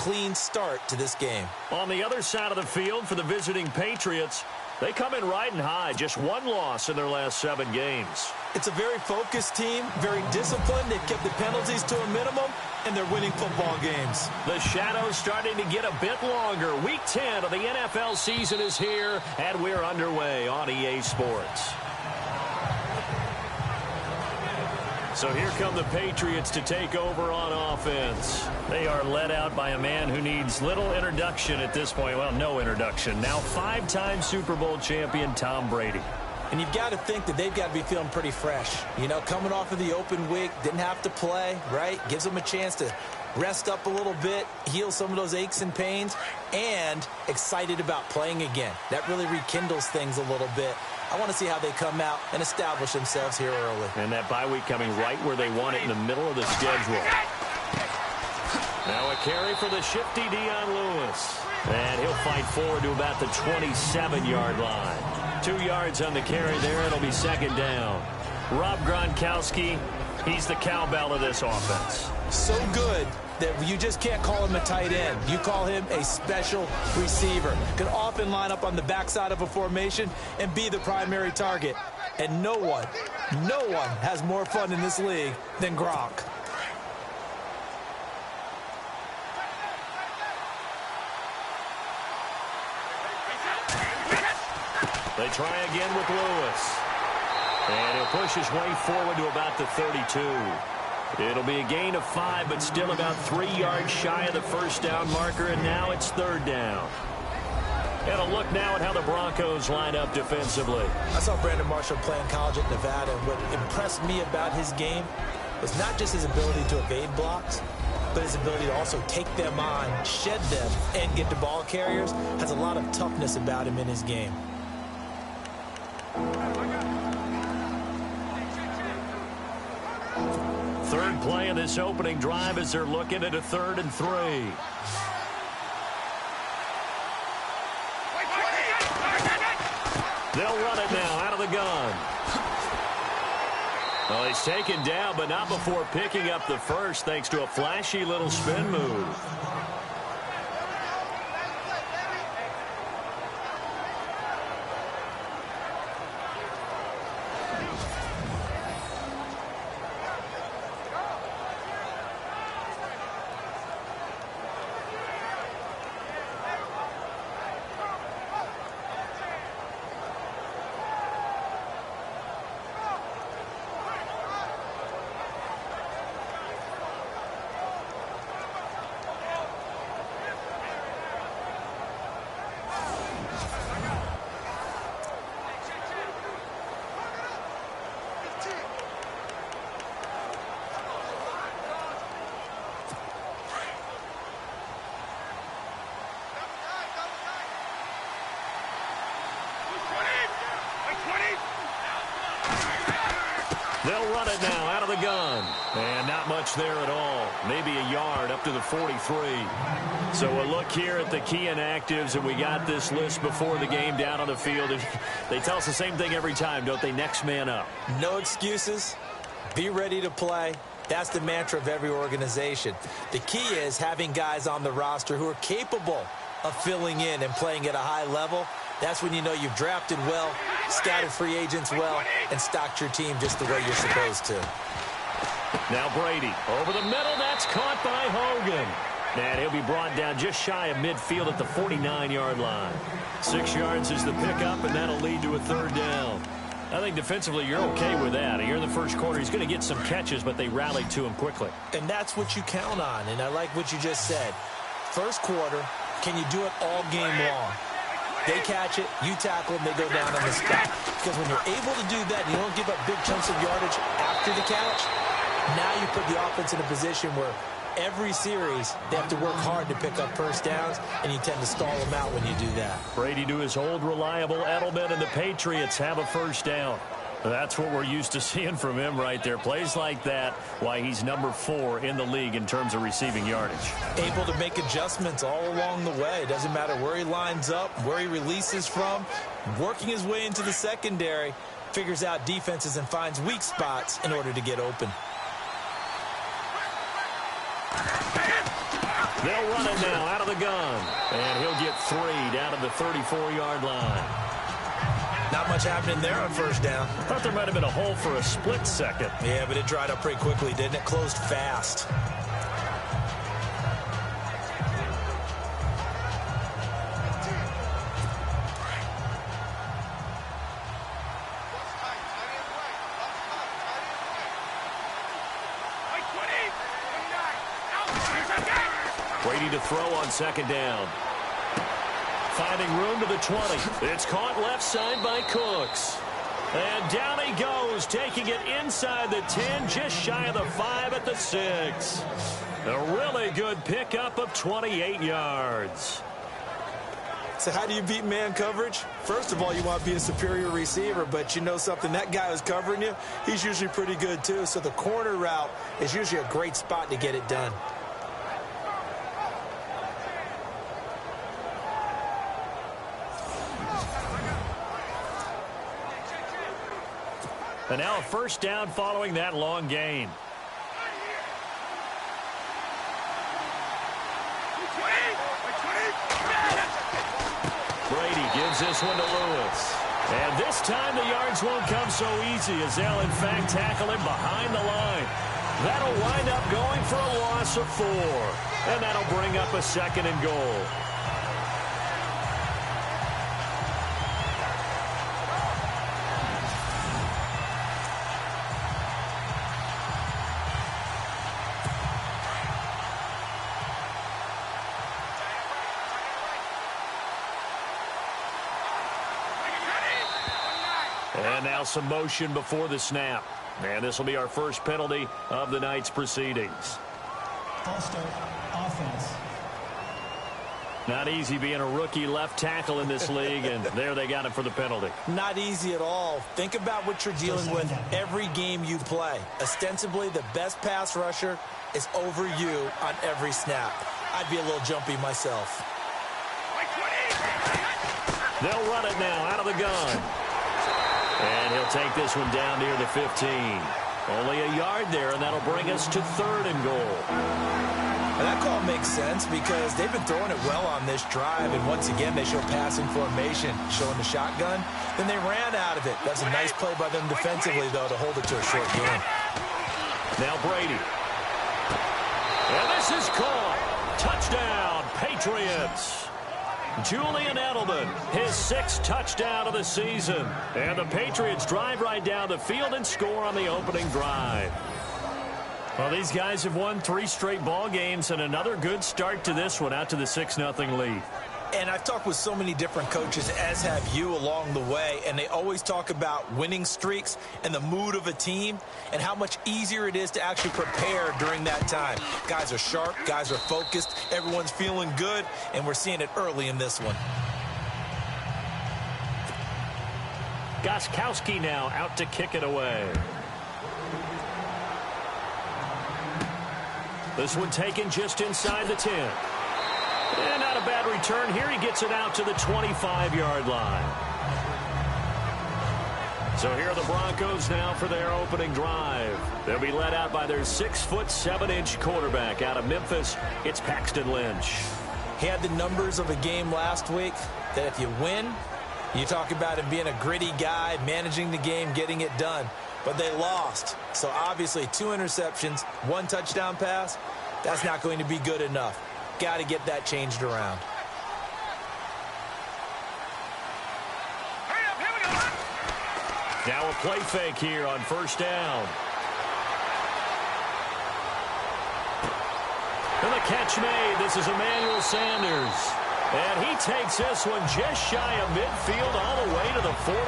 clean start to this game. On the other side of the field for the visiting Patriots, they come in riding high. Just one loss in their last 7 games. It's a very focused team, very disciplined. They've kept the penalties to a minimum, and they're winning football games. The shadow's starting to get a bit longer. Week 10 of the NFL season is here, and we're underway on EA Sports. So here come the Patriots to take over on offense. They are led out by a man who needs little introduction at this point. Well, no introduction. Now 5-time Super Bowl champion Tom Brady. And you've got to think that they've got to be feeling pretty fresh. You know, coming off of the open week, didn't have to play, right? Gives them a chance to rest up a little bit, heal some of those aches and pains, and excited about playing again. That really rekindles things a little bit. I want to see how they come out and establish themselves here early. And that bye week coming right where they want it, in the middle of the schedule. Now a carry for the shifty Dion Lewis. And he'll fight forward to about the 27-yard line. 2 yards on the carry there. It'll be second down. Rob Gronkowski, he's the cowbell of this offense. So good that you just can't call him a tight end. You call him a special receiver. Can often line up on the backside of a formation and be the primary target. And no one has more fun in this league than Gronk. They try again with Lewis. And he'll push his way forward to about the 32. It'll be a gain of 5, but still about 3 yards shy of the first down marker, and now it's third down. And a look now at how the Broncos line up defensively. I saw Brandon Marshall play in college at Nevada, and what impressed me about his game was not just his ability to evade blocks, but his ability to also take them on, shed them, and get to ball carriers. Has a lot of toughness about him in his game. Third play of this opening drive as they're looking at a 3rd and 3. They'll run it now out of the gun. Well, he's taken down, but not before picking up the first thanks to a flashy little spin move. They'll run it now out of the gun. And not much there at all. Maybe a yard up to the 43. So a look here at the key inactives, and we got this list before the game down on the field. They tell us the same thing every time, don't they? Next man up. No excuses. Be ready to play. That's the mantra of every organization. The key is having guys on the roster who are capable of filling in and playing at a high level. That's when you know you've drafted well, scouted free agents well, and stocked your team just the way you're supposed to. Now Brady over the middle. That's caught by Hogan. And he'll be brought down just shy of midfield at the 49-yard line. 6 yards is the pickup, and that'll lead to a 3rd down. I think defensively you're okay with that. Here in the first quarter, he's going to get some catches, but they rallied to him quickly. And that's what you count on, and I like what you just said. First quarter, can you do it all game long? They catch it, you tackle them, they go down on the spot. Because when you're able to do that, and you don't give up big chunks of yardage after the catch, now you put the offense in a position where every series they have to work hard to pick up first downs, and you tend to stall them out when you do that. Brady to his old reliable Edelman, and the Patriots have a first down. That's what we're used to seeing from him right there. Plays like that, why he's number 4 in the league in terms of receiving yardage. Able to make adjustments all along the way. Doesn't matter where he lines up, where he releases from. Working his way into the secondary, figures out defenses and finds weak spots in order to get open. They'll run it now out of the gun. And he'll get 3 down to the 34-yard line. Not much happening there on first down. Thought there might have been a hole for a split second. Yeah, but it dried up pretty quickly, didn't it? Closed fast. Brady to throw on second down. Finding room to the 20. It's caught left side by Cooks. And down he goes, taking it inside the 10, just shy of the 5 at the 6. A really good pickup of 28 yards. So how do you beat man coverage? First of all, you want to be a superior receiver, but you know something, that guy who's covering you, he's usually pretty good too. So the corner route is usually a great spot to get it done. And now a first down following that long gain. Brady gives this one to Lewis. And this time the yards won't come so easy as they'll in fact tackle him behind the line. That'll wind up going for a loss of 4. And that'll bring up a 2nd and goal. And now some motion before the snap. And this will be our first penalty of the night's proceedings. False start, offense. Not easy being a rookie left tackle in this league, and there they got it for the penalty. Not easy at all. Think about what you're dealing with every game you play. Ostensibly, the best pass rusher is over you on every snap. I'd be a little jumpy myself. They'll run it now out of the gun. And he'll take this one down near the 15. Only a yard there, and that'll bring us to 3rd and goal. And that call makes sense because they've been throwing it well on this drive, and once again they show passing formation, showing the shotgun. Then they ran out of it. That's a nice play by them defensively, though, to hold it to a short game. Now Brady. And this is caught. Touchdown, Patriots. Julian Edelman, his 6th touchdown of the season. And the Patriots drive right down the field and score on the opening drive. Well, these guys have won 3 straight ball games and another good start to this one out to the 6-0 lead. And I've talked with so many different coaches, as have you, along the way, and they always talk about winning streaks and the mood of a team and how much easier it is to actually prepare during that time. Guys are sharp, guys are focused, everyone's feeling good, and we're seeing it early in this one. Gostkowski now out to kick it away. This one taken just inside the 10. And not a bad return here. He gets it out to the 25-yard line. So here are the Broncos now for their opening drive. They'll be led out by their 6'7" quarterback out of Memphis. It's Paxton Lynch. He had the numbers of a game last week that if you win, you talk about him being a gritty guy, managing the game, getting it done. But they lost. So obviously 2 interceptions, 1 touchdown pass, that's not going to be good enough. Got to get that changed around. Now a play fake here on first down. And the catch made. This is Emmanuel Sanders. And he takes this one just shy of midfield all the way to the 49.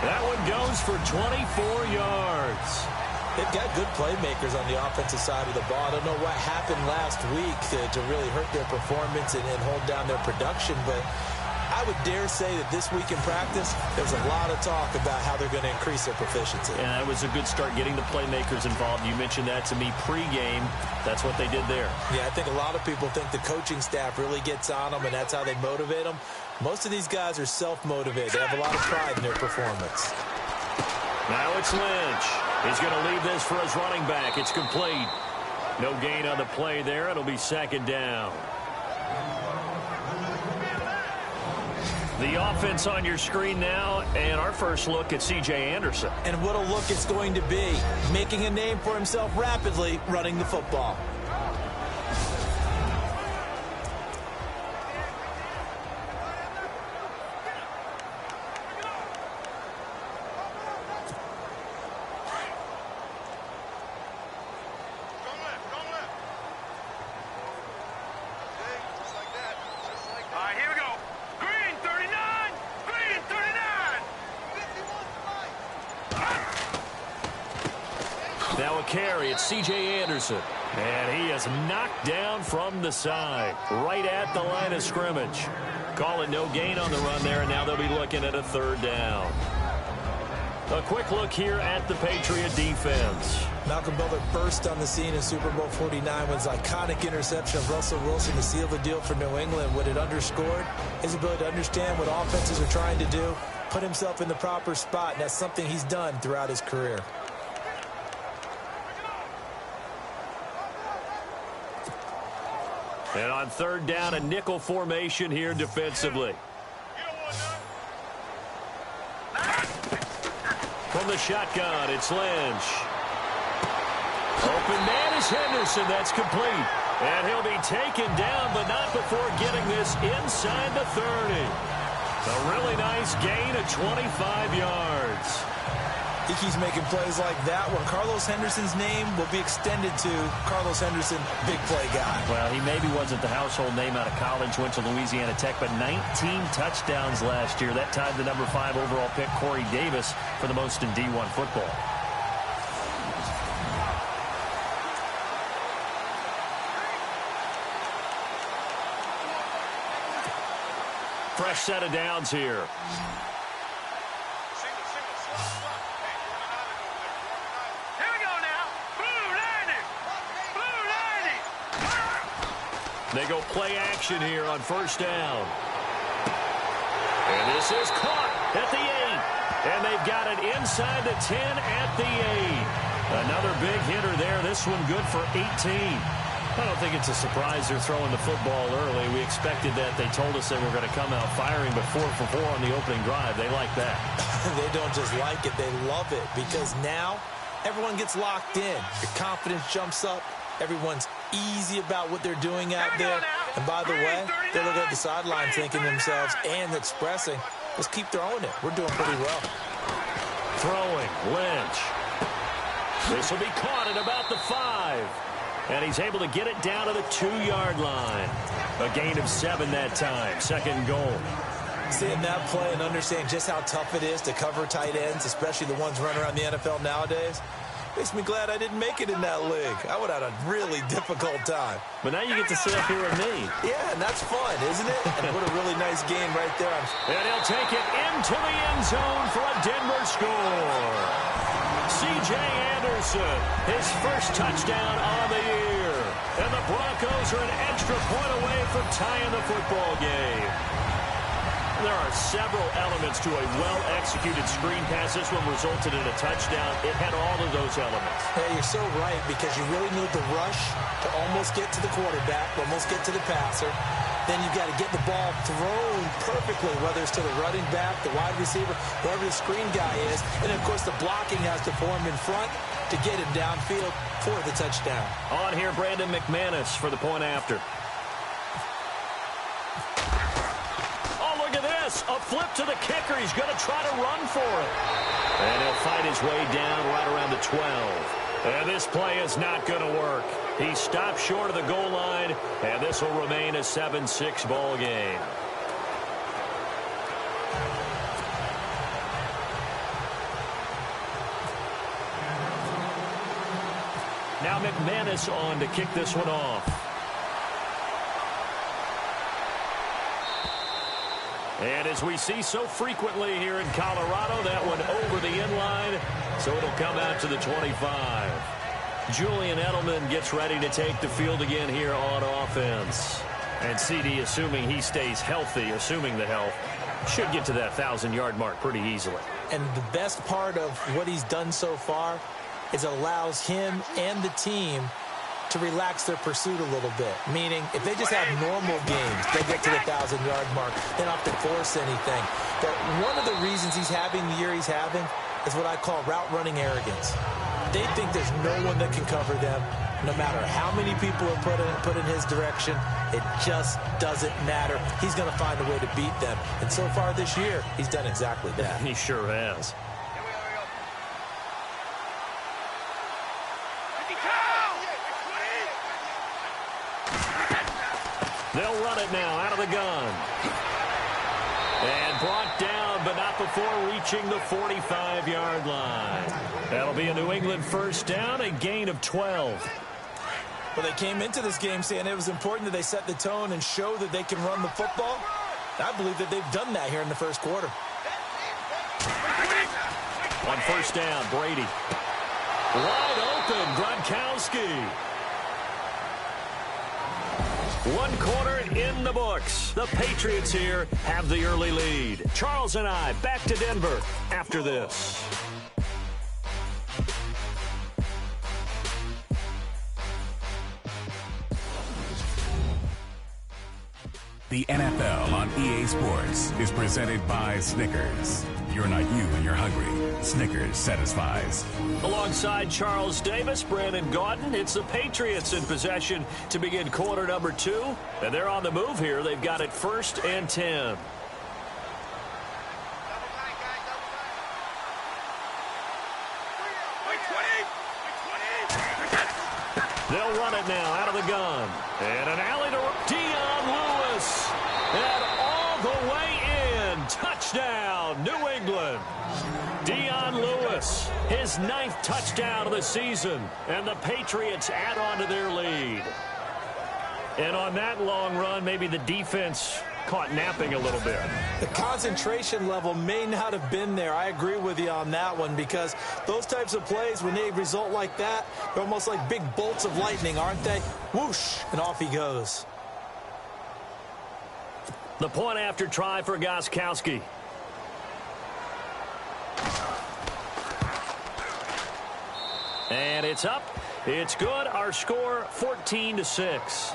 That one goes for 24 yards. They've got good playmakers on the offensive side of the ball. I don't know what happened last week to really hurt their performance and hold down their production, but I would dare say that this week in practice, there's a lot of talk about how they're going to increase their proficiency. And that was a good start getting the playmakers involved. You mentioned that to me pregame. That's what they did there. Yeah, I think a lot of people think the coaching staff really gets on them, and that's how they motivate them. Most of these guys are self-motivated. They have a lot of pride in their performance. Now it's Lynch. He's going to leave this for his running back. It's complete. No gain on the play there. It'll be second down. The offense on your screen now, and our first look at C.J. Anderson. And what a look it's going to be, making a name for himself rapidly running the football. Now a carry, it's C.J. Anderson. And he is knocked down from the side, right at the line of scrimmage. Call it no gain on the run there, and now they'll be looking at a third down. A quick look here at the Patriot defense. Malcolm Butler burst on the scene in Super Bowl 49 with his iconic interception of Russell Wilson to seal the deal for New England. What it underscored, his ability to understand what offenses are trying to do, put himself in the proper spot, and that's something he's done throughout his career. And on third down, a nickel formation here defensively. From the shotgun, it's Lynch. Open man is Henderson. That's complete. And he'll be taken down, but not before getting this inside the 30. A really nice gain of 25 yards. He keeps making plays like that one. Carlos Henderson's name will be extended to Carlos Henderson, big play guy. Well, he maybe wasn't the household name out of college, went to Louisiana Tech, but 19 touchdowns last year. That tied the number 5 overall pick, Corey Davis, for the most in D1 football. Fresh set of downs here. They go play action here on first down. And this is caught at the 8. And they've got it inside the 10 at the 8. Another big hitter there. This one good for 18. I don't think it's a surprise they're throwing the football early. We expected that. They told us they were going to come out firing, but 4 for 4 on the opening drive. They like that. They don't just like it. They love it because now everyone gets locked in. Your confidence jumps up. Everyone's easy about what they're doing out there. And by the way, they're looking at the sideline thinking to themselves and expressing, let's keep throwing it. We're doing pretty well. Throwing, Lynch. This will be caught at about the 5. And he's able to get it down to the 2-yard line. A gain of 7 that time. Second goal. Seeing that play and understanding just how tough it is to cover tight ends, especially the ones running around the NFL nowadays, makes me glad I didn't make it in that league. I would have had a really difficult time. But now you get to sit up here with me. Yeah, and that's fun, isn't it? And what a really nice game right there. And he'll take it into the end zone for a Denver score. C.J. Anderson, his first touchdown on the year. And the Broncos are an extra point away from tying the football game. There are several elements to a well-executed screen pass. This one resulted in a touchdown. It had all of those elements. Hey, you're so right because you really need the rush to almost get to the quarterback, almost get to the passer. Then you've got to get the ball thrown perfectly, whether it's to the running back, the wide receiver, whoever the screen guy is. And, of course, the blocking has to form in front to get him downfield for the touchdown. On here, Brandon McManus for the point after. A flip to the kicker. He's going to try to run for it. And he'll fight his way down right around the 12. And this play is not going to work. He stopped short of the goal line, and this will remain a 7-6 ball game. Now McManus on to kick this one off. And as we see so frequently here in Colorado, that one over the end line, so it'll come out to the 25. Julian Edelman gets ready to take the field again here on offense. And CD, assuming he stays healthy, assuming the health, should get to that 1,000-yard mark pretty easily. And the best part of what he's done so far is allows him and the team to relax their pursuit a little bit. Meaning, if they just have normal games, they get to the 1,000-yard mark. They don't have to force anything. But one of the reasons he's having the year he's having is what I call route-running arrogance. They think there's no one that can cover them. No matter how many people are put in his direction, it just doesn't matter. He's going to find a way to beat them. And so far this year, he's done exactly that. He sure has. They'll run it now out of the gun. And brought down, but not before reaching the 45-yard line. That'll be a New England first down, a gain of 12. Well, they came into this game saying it was important that they set the tone and show that they can run the football. I believe that they've done that here in the first quarter. On first down, Brady. Wide open, Gronkowski. One quarter in the books. The Patriots here have the early lead. Charles and I back to Denver after this. The NFL on EA Sports is presented by Snickers. You're not you when you're hungry. Snickers satisfies. Alongside Charles Davis, Brandon Gaudin, it's the Patriots in possession to begin quarter number 2. And they're on the move here. They've got it 1st and 10. They'll run it now out of the gun. And an alley to Dion Lewis. And all the way in. Touchdown, New England. Dion Lewis, his 9th touchdown of the season. And the Patriots add on to their lead. And on that long run, maybe the defense caught napping a little bit. The concentration level may not have been there. I agree with you on that one, because those types of plays, when they result like that, they're almost like big bolts of lightning, aren't they? Whoosh, and off he goes. The point after try for Gronkowski. And it's up. It's good. Our score 14-6.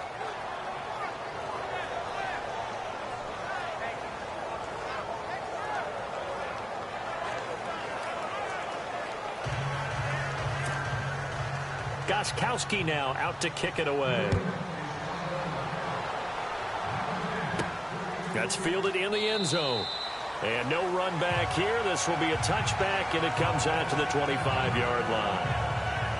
Gronkowski now out to kick it away. That's fielded in the end zone. And no run back here. This will be a touchback, and it comes out to the 25-yard line.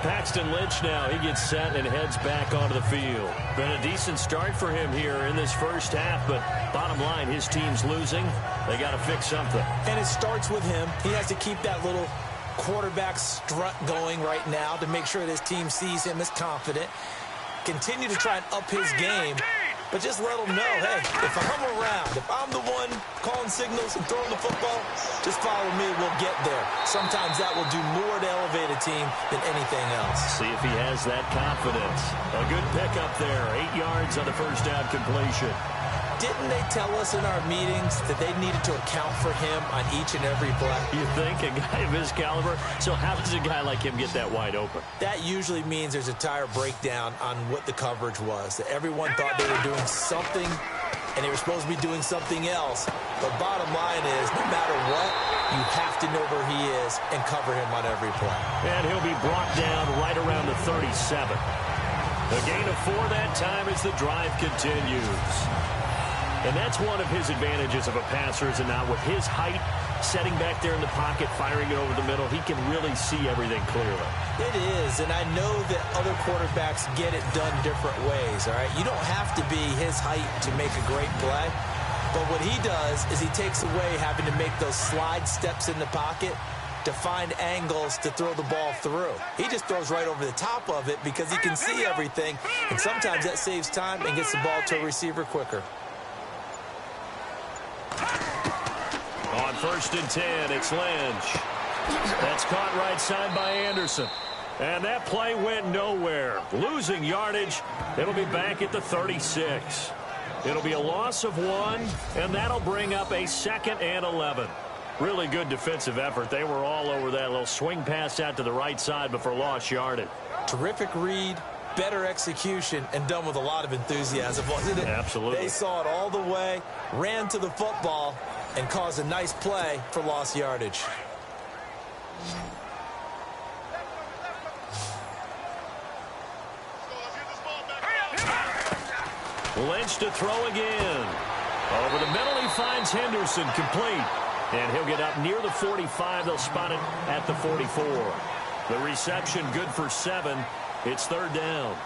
Paxton Lynch now, he gets set and heads back onto the field. Been a decent start for him here in this first half, but bottom line, his team's losing. They got to fix something. And it starts with him. He has to keep that little quarterback strut going right now to make sure that his team sees him as confident. Continue to try and up his game, but just let him know, hey, if I'm around, if I'm the one calling signals and throwing the football, just follow me, we'll get there. Sometimes that will do more to elevate a team than anything else. See if he has that confidence. A good pickup there, 8 yards on the first down completion. Didn't they tell us in our meetings that they needed to account for him on each and every play? You think? A guy of his caliber? So how does a guy like him get that wide open? That usually means there's a tire breakdown on what the coverage was. That everyone thought they were doing something, and they were supposed to be doing something else. But bottom line is, no matter what, you have to know where he is and cover him on every play. And he'll be brought down right around the 37. A gain of 4 that time as the drive continues. And that's one of his advantages of a passer, is it not? With his height, setting back there in the pocket, firing it over the middle, he can really see everything clearly. It is, and I know that other quarterbacks get it done different ways, all right? You don't have to be his height to make a great play, but what he does is he takes away having to make those slide steps in the pocket to find angles to throw the ball through. He just throws right over the top of it because he can see everything, and sometimes that saves time and gets the ball to a receiver quicker. On 1st and 10, it's Lynch. That's caught right side by Anderson. And that play went nowhere. Losing yardage. It'll be back at the 36. It'll be a loss of 1, and that'll bring up a 2nd and 11. Really good defensive effort. They were all over that little swing pass out to the right side before lost yardage. Terrific read. better execution and done with a lot of enthusiasm, wasn't it? Absolutely. They saw it all the way, ran to the football, and caused a nice play for lost yardage. Lynch to throw again. Over the middle, he finds Henderson, complete. And he'll get up near the 45. They'll spot it at the 44. The reception good for 7. It's third down.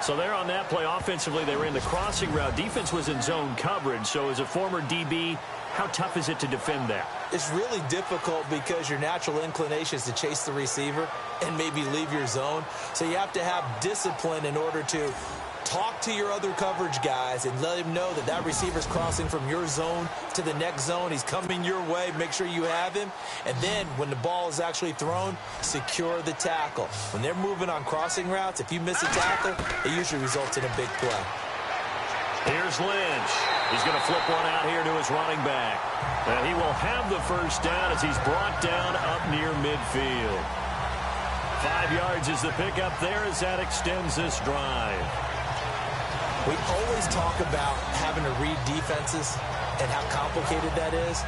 So there on that play, offensively, they ran the crossing route. Defense was in zone coverage. So as a former DB, how tough is it to defend that? It's really difficult because your natural inclination is to chase the receiver and maybe leave your zone. So you have to have discipline in order to talk to your other coverage guys and let him know that that receiver's crossing from your zone to the next zone. He's coming your way. Make sure you have him. And then when the ball is actually thrown, secure the tackle. When they're moving on crossing routes, if you miss a tackle, it usually results in a big play. Here's Lynch. He's going to flip one out here to his running back. And he will have the first down as he's brought down up near midfield. 5 yards is the pickup there as that extends this drive. We always talk about having to read defenses and how complicated that is.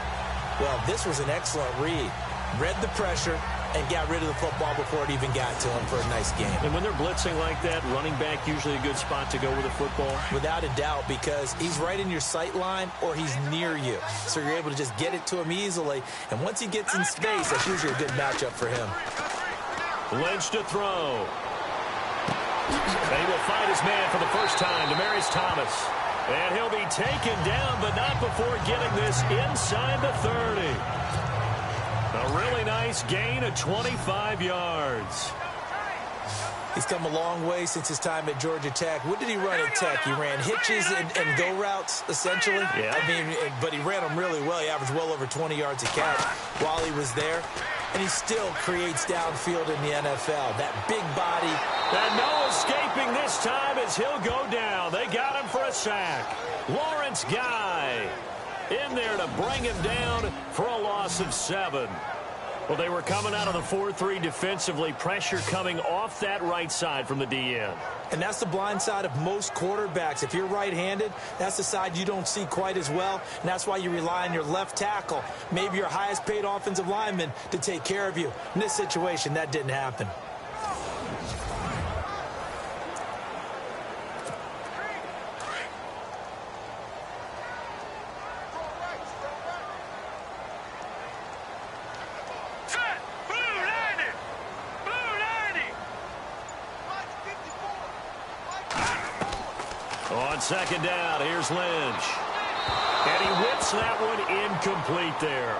Well, this was an excellent read. Read the pressure and got rid of the football before it even got to him for a nice game. And when they're blitzing like that, running back usually a good spot to go with the football? Without a doubt, because he's right in your sight line or he's near you. So you're able to just get it to him easily. And once he gets in space, that's usually a good matchup for him. Lynch to throw. And he will find his man for the first time, Demaryius Thomas. And he'll be taken down, but not before getting this inside the 30. A really nice gain of 25 yards. He's come a long way since his time at Georgia Tech. What did he run at Tech? He ran hitches and go routes, essentially. Yeah. I mean, but he ran them really well. He averaged well over 20 yards a catch while he was there. And he still creates downfield in the NFL. That big body. And no escaping this time as he'll go down. They got him for a sack. Lawrence Guy in there to bring him down for a loss of 7. Well, they were coming out of the 4-3 defensively. Pressure coming off that right side from the DN. And that's the blind side of most quarterbacks. If you're right-handed, that's the side you don't see quite as well. And that's why you rely on your left tackle, maybe your highest-paid offensive lineman, to take care of you. In this situation, that didn't happen. On second down, here's Lynch. And he whips that one incomplete there.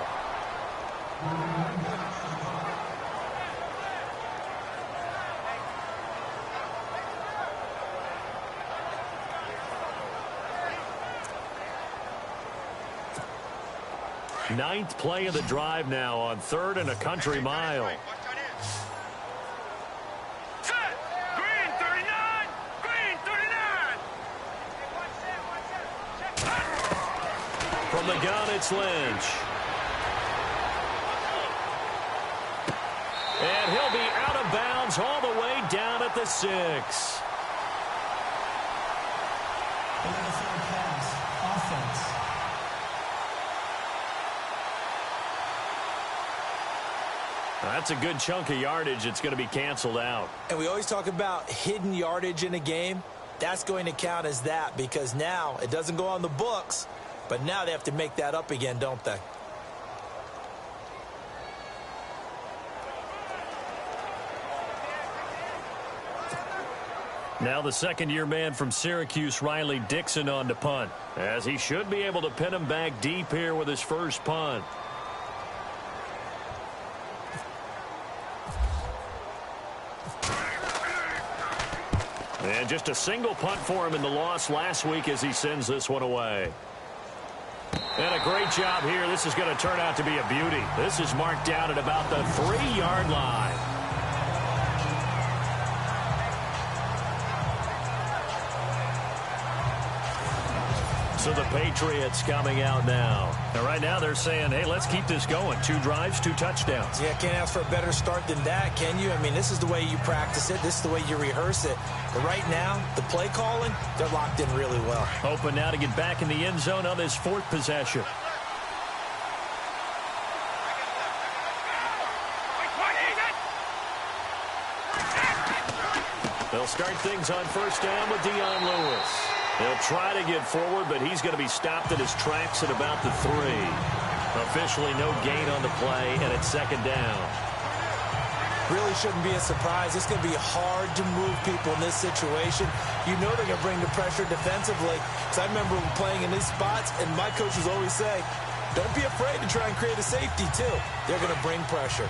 Ninth play of the drive now on 3rd and a country mile. From the gun, it's Lynch. And he'll be out of bounds all the way down at the 6. Pass, offense. That's a good chunk of yardage. It's going to be canceled out. And we always talk about hidden yardage in a game. That's going to count as that because now it doesn't go on the books, but now they have to make that up again, don't they? Now the second-year man from Syracuse, Riley Dixon, on to punt, as he should be able to pin him back deep here with his first punt. And just a single punt for him in the loss last week as he sends this one away. And a great job here. This is going to turn out to be a beauty. This is marked down at about the 3-yard line. So the Patriots coming out now. And right now they're saying, hey, let's keep this going. 2 drives, 2 touchdowns. Yeah, can't ask for a better start than that, can you? I mean, this is the way you practice it. This is the way you rehearse it. But right now, the play calling, they're locked in really well. Hoping now to get back in the end zone on this 4th possession. They'll start things on first down with Dion Lewis. He'll try to get forward, but he's going to be stopped in his tracks at about the 3. Officially no gain on the play, and it's 2nd down. Really shouldn't be a surprise. It's going to be hard to move people in this situation. You know they're going to bring the pressure defensively. Because I remember playing in these spots, and my coaches always say, don't be afraid to try and create a safety, too. They're going to bring pressure.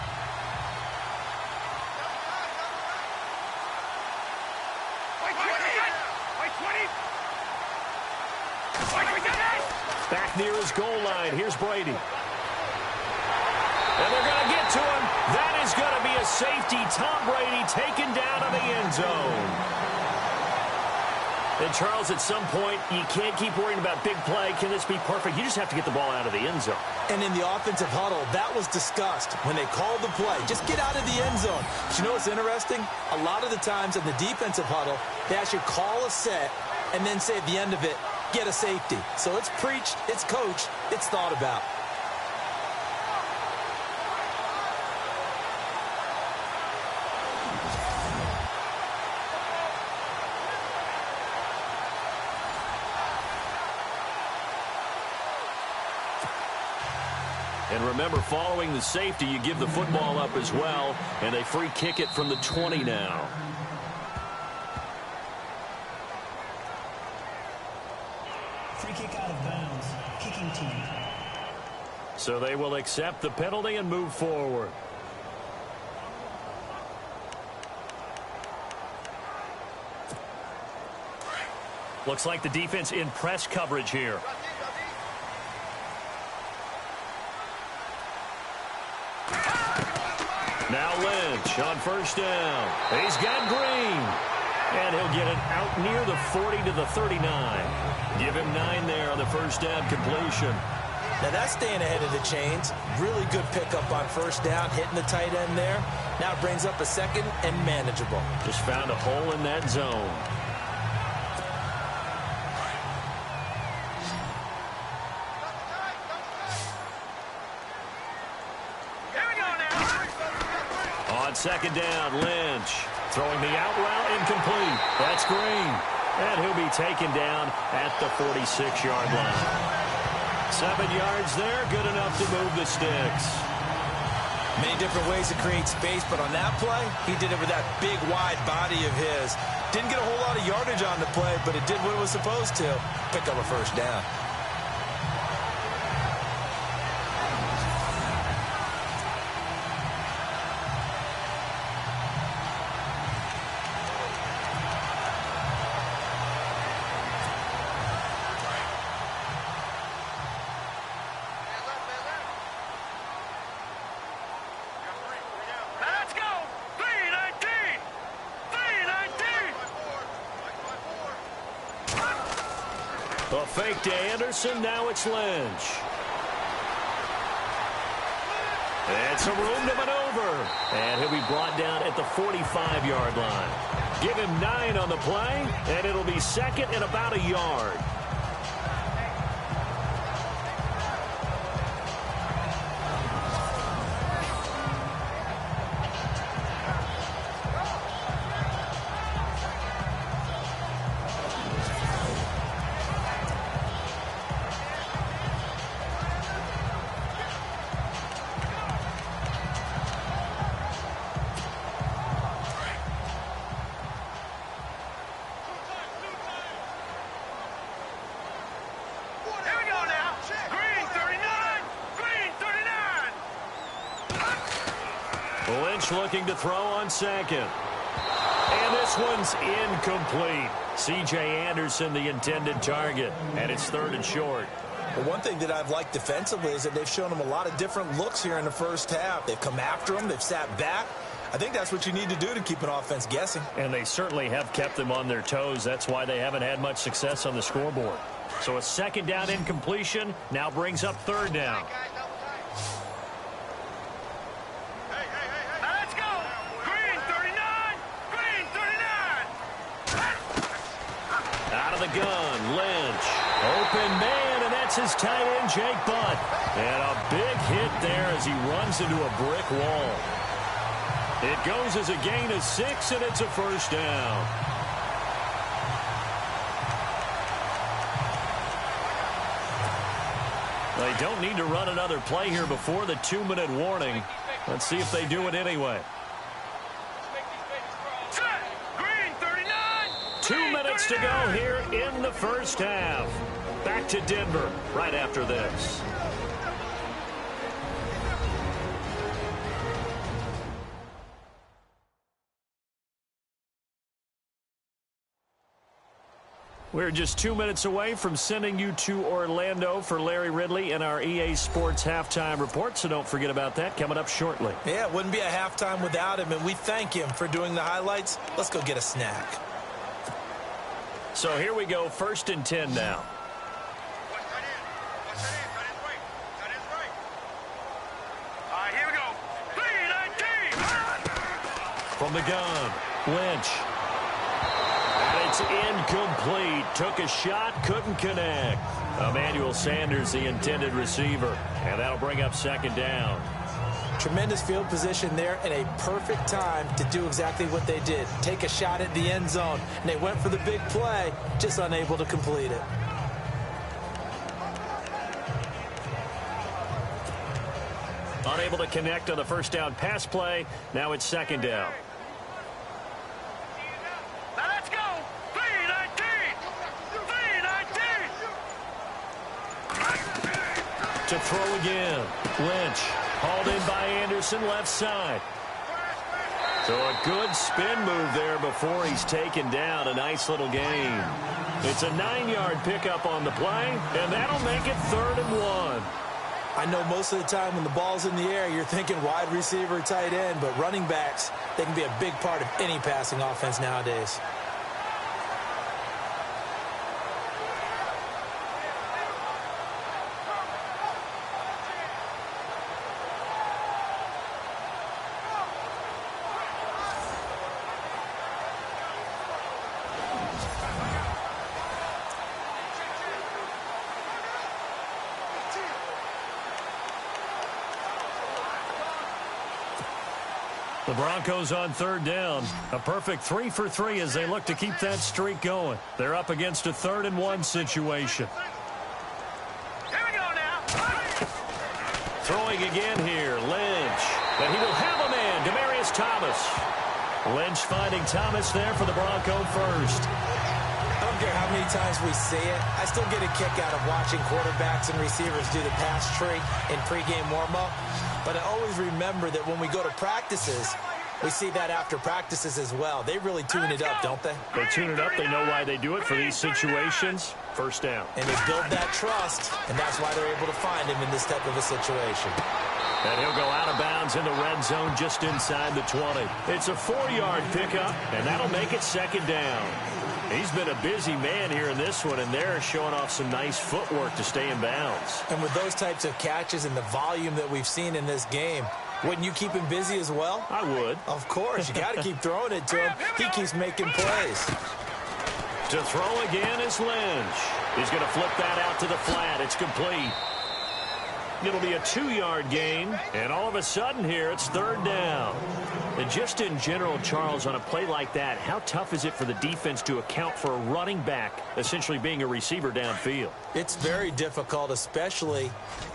Back near his goal line. Here's Brady. And they're going to get to him. That is going to be a safety. Tom Brady taken down in the end zone. And Charles, at some point, you can't keep worrying about big play. Can this be perfect? You just have to get the ball out of the end zone. And in the offensive huddle, that was discussed when they called the play. Just get out of the end zone. But you know what's interesting? A lot of the times in the defensive huddle, they actually call a set and then say at the end of it, get a safety. So it's preached, it's coached, it's thought about. And remember, following the safety, you give the football up as well, and they free kick it from the 20 now. Free kick out of bounds. Kicking team. So they will accept the penalty and move forward. Looks like the defense in press coverage here. Now Lynch on first down. He's got Green. And he'll get it out near the 40 to the 39. Give him 9 there on the first down completion. Now that's staying ahead of the chains. Really good pickup on first down, hitting the tight end there. Now it brings up a 2nd and manageable. Just found a hole in that zone. On 2nd down, Lynch. Throwing the out route incomplete. That's Green. And he'll be taken down at the 46-yard line. 7 yards there, good enough to move the sticks. Many different ways to create space, but on that play, he did it with that big, wide body of his. Didn't get a whole lot of yardage on the play, but it did what it was supposed to. Pick up a first down. A fake to Anderson. Now it's Lynch. It's a room to maneuver. And he'll be brought down at the 45-yard line. Give him 9 on the play, and it'll be 2nd and about a yard. Lynch looking to throw on 2nd. And this one's incomplete. C.J. Anderson, the intended target. And it's 3rd and short. Well, one thing that I've liked defensively is that they've shown him a lot of different looks here in the first half. They've come after him. They've sat back. I think that's what you need to do to keep an offense guessing. And they certainly have kept them on their toes. That's why they haven't had much success on the scoreboard. So a second down incompletion now brings up third down. Let's go! Green 39! Green 39! Out of the gun, Lynch. Open man, and that's his tight end, Jake Butt. And a big hit there as he runs into a brick wall. It goes as a gain of 6, and it's a first down. They don't need to run another play here before the 2-minute warning. Let's see if they do it anyway. Green 39! 2 minutes to go here in the first half. Back to Denver right after this. We're just 2 minutes away from sending you to Orlando for Larry Ridley and our EA Sports Halftime Report, so don't forget about that coming up shortly. Yeah, it wouldn't be a halftime without him, and we thank him for doing the highlights. Let's go get a snack. So here we go, 1st and 10 now. Here we go. Green 19! From the gun, Lynch. It's incomplete. Took a shot, couldn't connect. Emmanuel Sanders, the intended receiver. And that'll bring up second down. Tremendous field position there and a perfect time to do exactly what they did. Take a shot at the end zone. And they went for the big play, just unable to complete it. Unable to connect on the first down pass play. Now it's second down. To throw again. Lynch hauled in by Anderson, left side. So a good spin move there before he's taken down. A nice little gain. It's a 9-yard pickup on the play, and that'll make it 3rd and 1. I know most of the time when the ball's in the air, you're thinking wide receiver, tight end, but running backs, they can be a big part of any passing offense nowadays. The Broncos on 3rd down. A perfect 3 for 3 as they look to keep that streak going. They're up against a 3rd and 1 situation. Here we go now. Throwing again here, Lynch. And he will have a man, Demaryius Thomas. Lynch finding Thomas there for the Bronco first. I don't care how many times we see it. I still get a kick out of watching quarterbacks and receivers do the pass tree in pregame warm-up. But I always remember that when we go to practices, we see that after practices as well. They really tune it up, don't they? They tune it up. They know why they do it for these situations. First down. And they build that trust, and that's why they're able to find him in this type of a situation. And he'll go out of bounds in the red zone just inside the 20. It's a 4-yard pickup, and that'll make it second down. He's been a busy man here in this one, and they're showing off some nice footwork to stay in bounds. And with those types of catches and the volume that we've seen in this game, wouldn't you keep him busy as well? I would. Of course. You got to keep throwing it to him. He keeps making plays. To throw again is Lynch. He's going to flip that out to the flat. It's complete. It'll be a 2-yard gain, and all of a sudden here it's 3rd down. And just in general, Charles, on a play like that, how tough is it for the defense to account for a running back essentially being a receiver downfield? It's very difficult, especially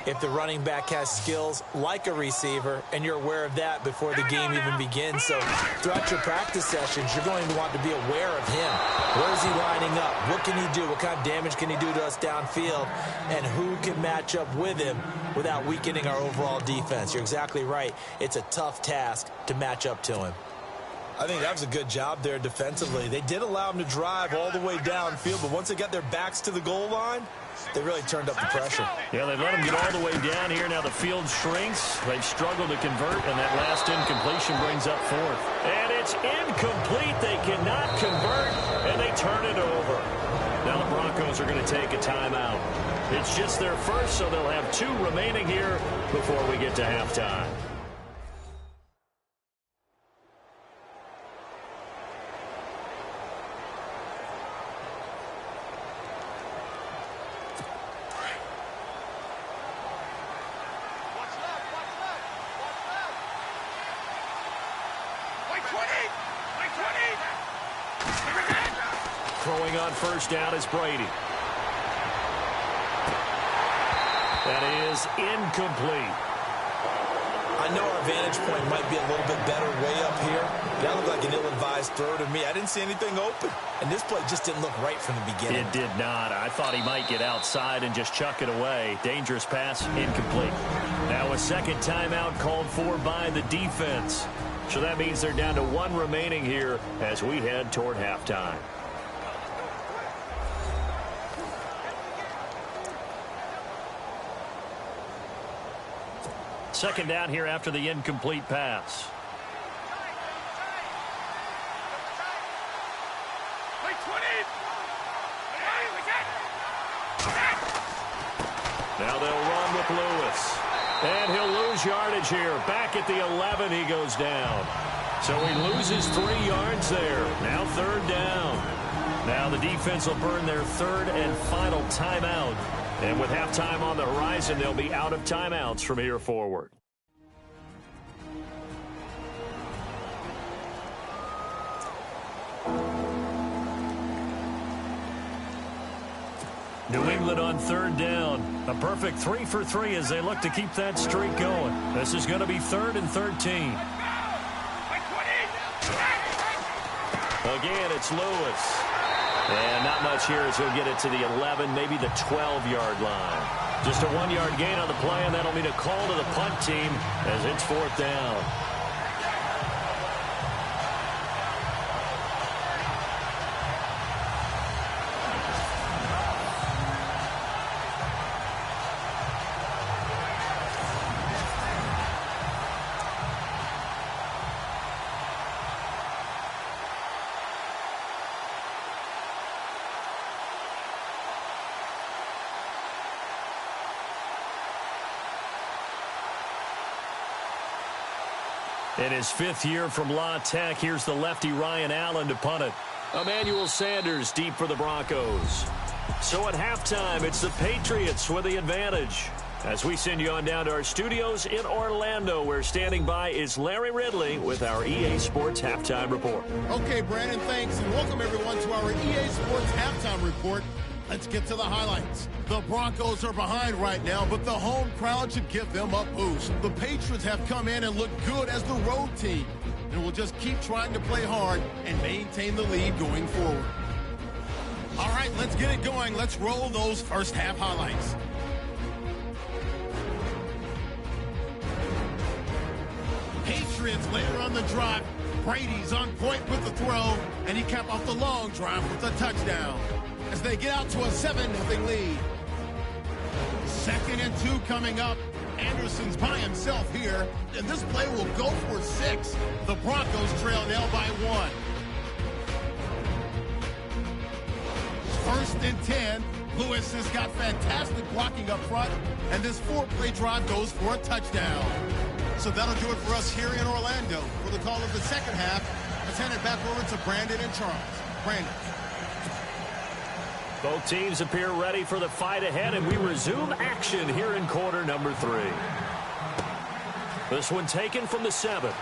if the running back has skills like a receiver, and you're aware of that before the game even begins. So throughout your practice sessions, you're going to want to be aware of him. Where is he lining up? What can he do? What kind of damage can he do to us downfield? And who can match up with him without weakening our overall defense? You're exactly right. It's a tough task to match up to him. I think that was a good job there defensively. They did allow him to drive all the way downfield, but once they got their backs to the goal line, they really turned up the pressure. Yeah, they let him get all the way down here. Now the field shrinks. They've struggled to convert, and that last incompletion brings up 4th. And it's incomplete. They cannot convert, and they turn it over. Now the Broncos Broncos are going to take a timeout. It's just their first, so they'll have 2 remaining here before we get to halftime. Throwing on first down is Brady. That is incomplete. I know our vantage point might be a little bit better way up here. That looked like an ill-advised throw to me. I didn't see anything open. And this play just didn't look right from the beginning. It did not. I thought he might get outside and just chuck it away. Dangerous pass, incomplete. Now a second timeout called for by the defense. So that means they're down to 1 remaining here as we head toward halftime. Second down here after the incomplete pass. Now they'll run with Lewis. And he'll lose yardage here. Back at the 11, he goes down. So he loses 3 yards there. Now third down. Now the defense will burn their third and final timeout. And with halftime on the horizon, they'll be out of timeouts from here forward. New England on third down. A perfect 3 for 3 as they look to keep that streak going. This is going to be 3rd and 13. Again, it's Lewis. And not much here as he'll get it to the 11, maybe the 12-yard line. Just a 1-yard gain on the play, and that'll mean a call to the punt team as it's 4th down. In his 5th year from La Tech, here's the lefty Ryan Allen to punt it. Emmanuel Sanders deep for the Broncos. So at halftime, it's the Patriots with the advantage. As we send you on down to our studios in Orlando, where standing by is Larry Ridley with our EA Sports Halftime Report. Okay, Brandon, thanks, and welcome everyone to our EA Sports Halftime Report. Let's get to the highlights. The Broncos are behind right now, but the home crowd should give them a boost. The Patriots have come in and looked good as the road team, and will just keep trying to play hard and maintain the lead going forward. All right, let's get it going. Let's roll those first half highlights. Patriots later on the drive. Brady's on point with the throw, and he capped off the long drive with a touchdown as they get out to a 7-0 lead. 2nd and 2 coming up. Anderson's by himself here, and this play will go for 6. The Broncos trail now by 1. 1st and 10. Lewis has got fantastic blocking up front, and this 4-play drive goes for a touchdown. So that'll do it for us here in Orlando. For the call of the second half, let's hand it back over to Brandon and Charles. Brandon. Both teams appear ready for the fight ahead, and we resume action here in quarter number 3. This one taken from the 7.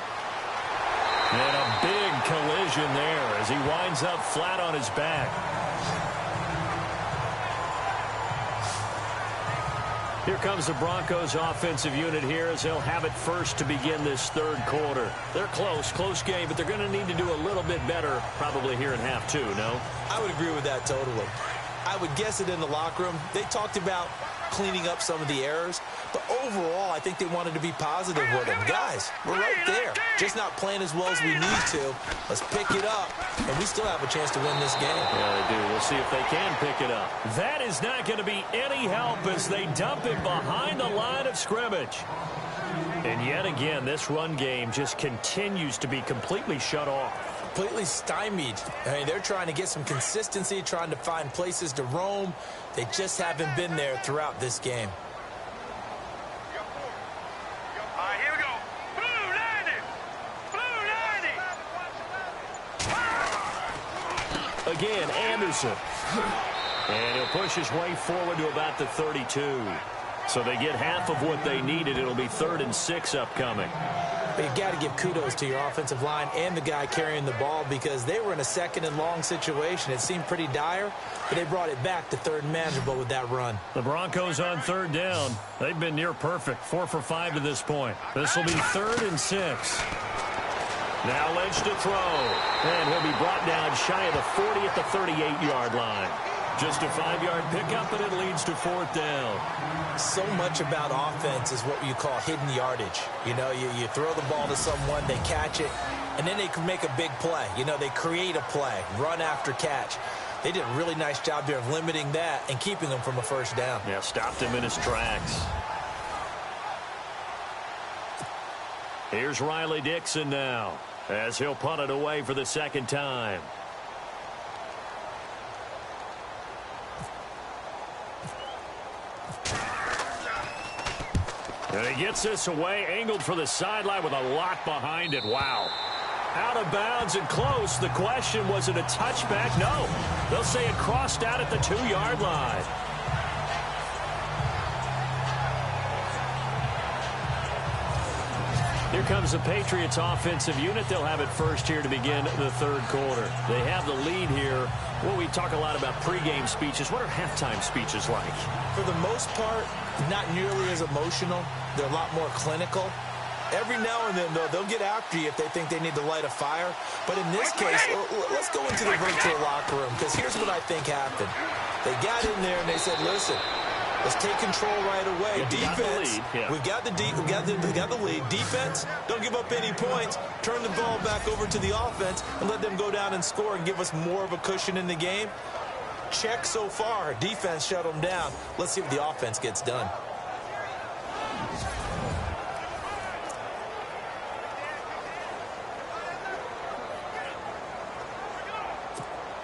And a big collision there as he winds up flat on his back. Here comes the Broncos offensive unit here as they'll have it first to begin this 3rd quarter. They're close game, but they're going to need to do a little bit better probably here in half 2, no? I would agree with that totally. I would guess it in the locker room. They talked about cleaning up some of the errors, but overall, I think they wanted to be positive with them. Guys, we're right there. Just not playing as well as we need to. Let's pick it up, and we still have a chance to win this game. Yeah, they do. We'll see if they can pick it up. That is not going to be any help as they dump it behind the line of scrimmage. And yet again, this run game just continues to be completely shut off. completely stymied. I mean, they're trying to get some consistency, trying to find places to roam. They just haven't been there throughout this game. All right, here we go. Blue 90. Blue 90. Again, Anderson. And he'll push his way forward to about the 32. So they get half of what they needed. It'll be 3rd and 6 upcoming. But you got to give kudos to your offensive line and the guy carrying the ball because they were in a 2nd and long situation. It seemed pretty dire, but they brought it back to 3rd and manageable with that run. The Broncos on 3rd down. They've been near perfect, 4 for 5 to this point. This will be 3rd and 6. Now Lynch to throw. And he'll be brought down shy of the 40 at the 38-yard line. Just a 5-yard pickup, and it leads to 4th down. So much about offense is what you call hidden yardage. You know, you throw the ball to someone, they catch it, and then they can make a big play. You know, they create a play, run after catch. They did a really nice job there of limiting that and keeping them from a 1st down. Yeah, stopped him in his tracks. Here's Riley Dixon now, as he'll punt it away for the 2nd time. And he gets this away, angled for the sideline with a lot behind it. Wow. Out of bounds and close. The question, was it a touchback? No. They'll say it crossed out at the 2-yard line. Here comes the Patriots offensive unit. They'll have it first here to begin the 3rd quarter. They have the lead here. Well, we talk a lot about pregame speeches. What are halftime speeches like? For the most part, not nearly as emotional. They're a lot more clinical. Every now and then, though, they'll get after you if they think they need to light a fire. But in this case, let's go into the virtual locker room, because here's what I think happened. They got in there and they said, listen, let's take control right away. Defense, we got the lead. Defense, don't give up any points. Turn the ball back over to the offense and let them go down and score and give us more of a cushion in the game. Check so far. Defense shut them down. Let's see what the offense gets done.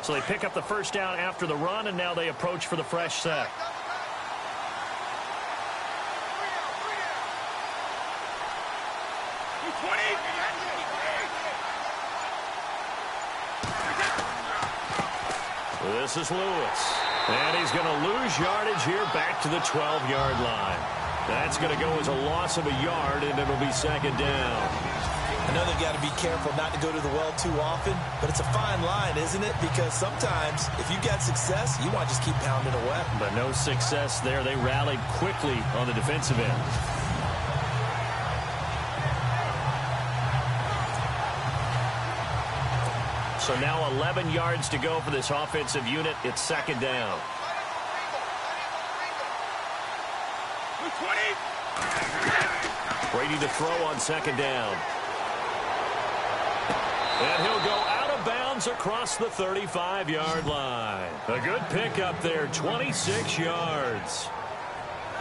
So they pick up the 1st down after the run, and now they approach for the fresh set. This is Lewis. And he's going to lose yardage here back to the 12-yard line. That's going to go as a loss of a yard, and it'll be 2nd down. I know they've got to be careful not to go to the well too often, but it's a fine line, isn't it? Because sometimes, if you got success, you want to just keep pounding away. But no success there. They rallied quickly on the defensive end. So now 11 yards to go for this offensive unit. It's 2nd down. Brady to throw on 2nd down. And he'll go out of bounds across the 35-yard line. A good pickup there, 26 yards.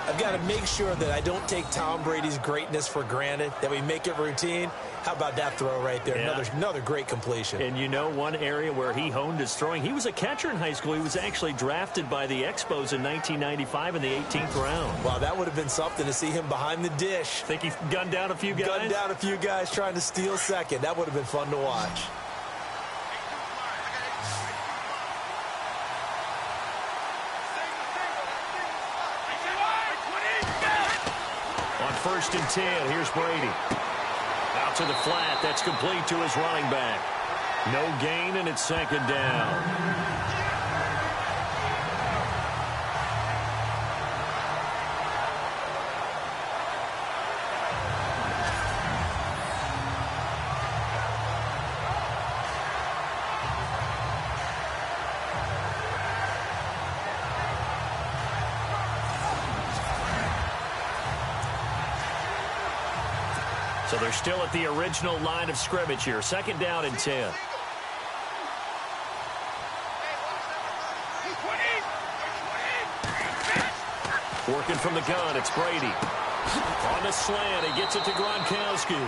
I've got to make sure that I don't take Tom Brady's greatness for granted, that we make it routine. How about that throw right there? Yeah. Another great completion. And you know one area where he honed his throwing? He was a catcher in high school. He was actually drafted by the Expos in 1995 in the 18th round. Wow, that would have been something to see him behind the dish. Think he gunned down a few guys? Gunned down a few guys trying to steal second. That would have been fun to watch. On 1st and 10, here's Brady. Out to the flat. That's complete to his running back. No gain, and it's 2nd down. So they're still at the original line of scrimmage here. 2nd down and 10. Working from the gun, it's Brady. On the slant, he gets it to Gronkowski.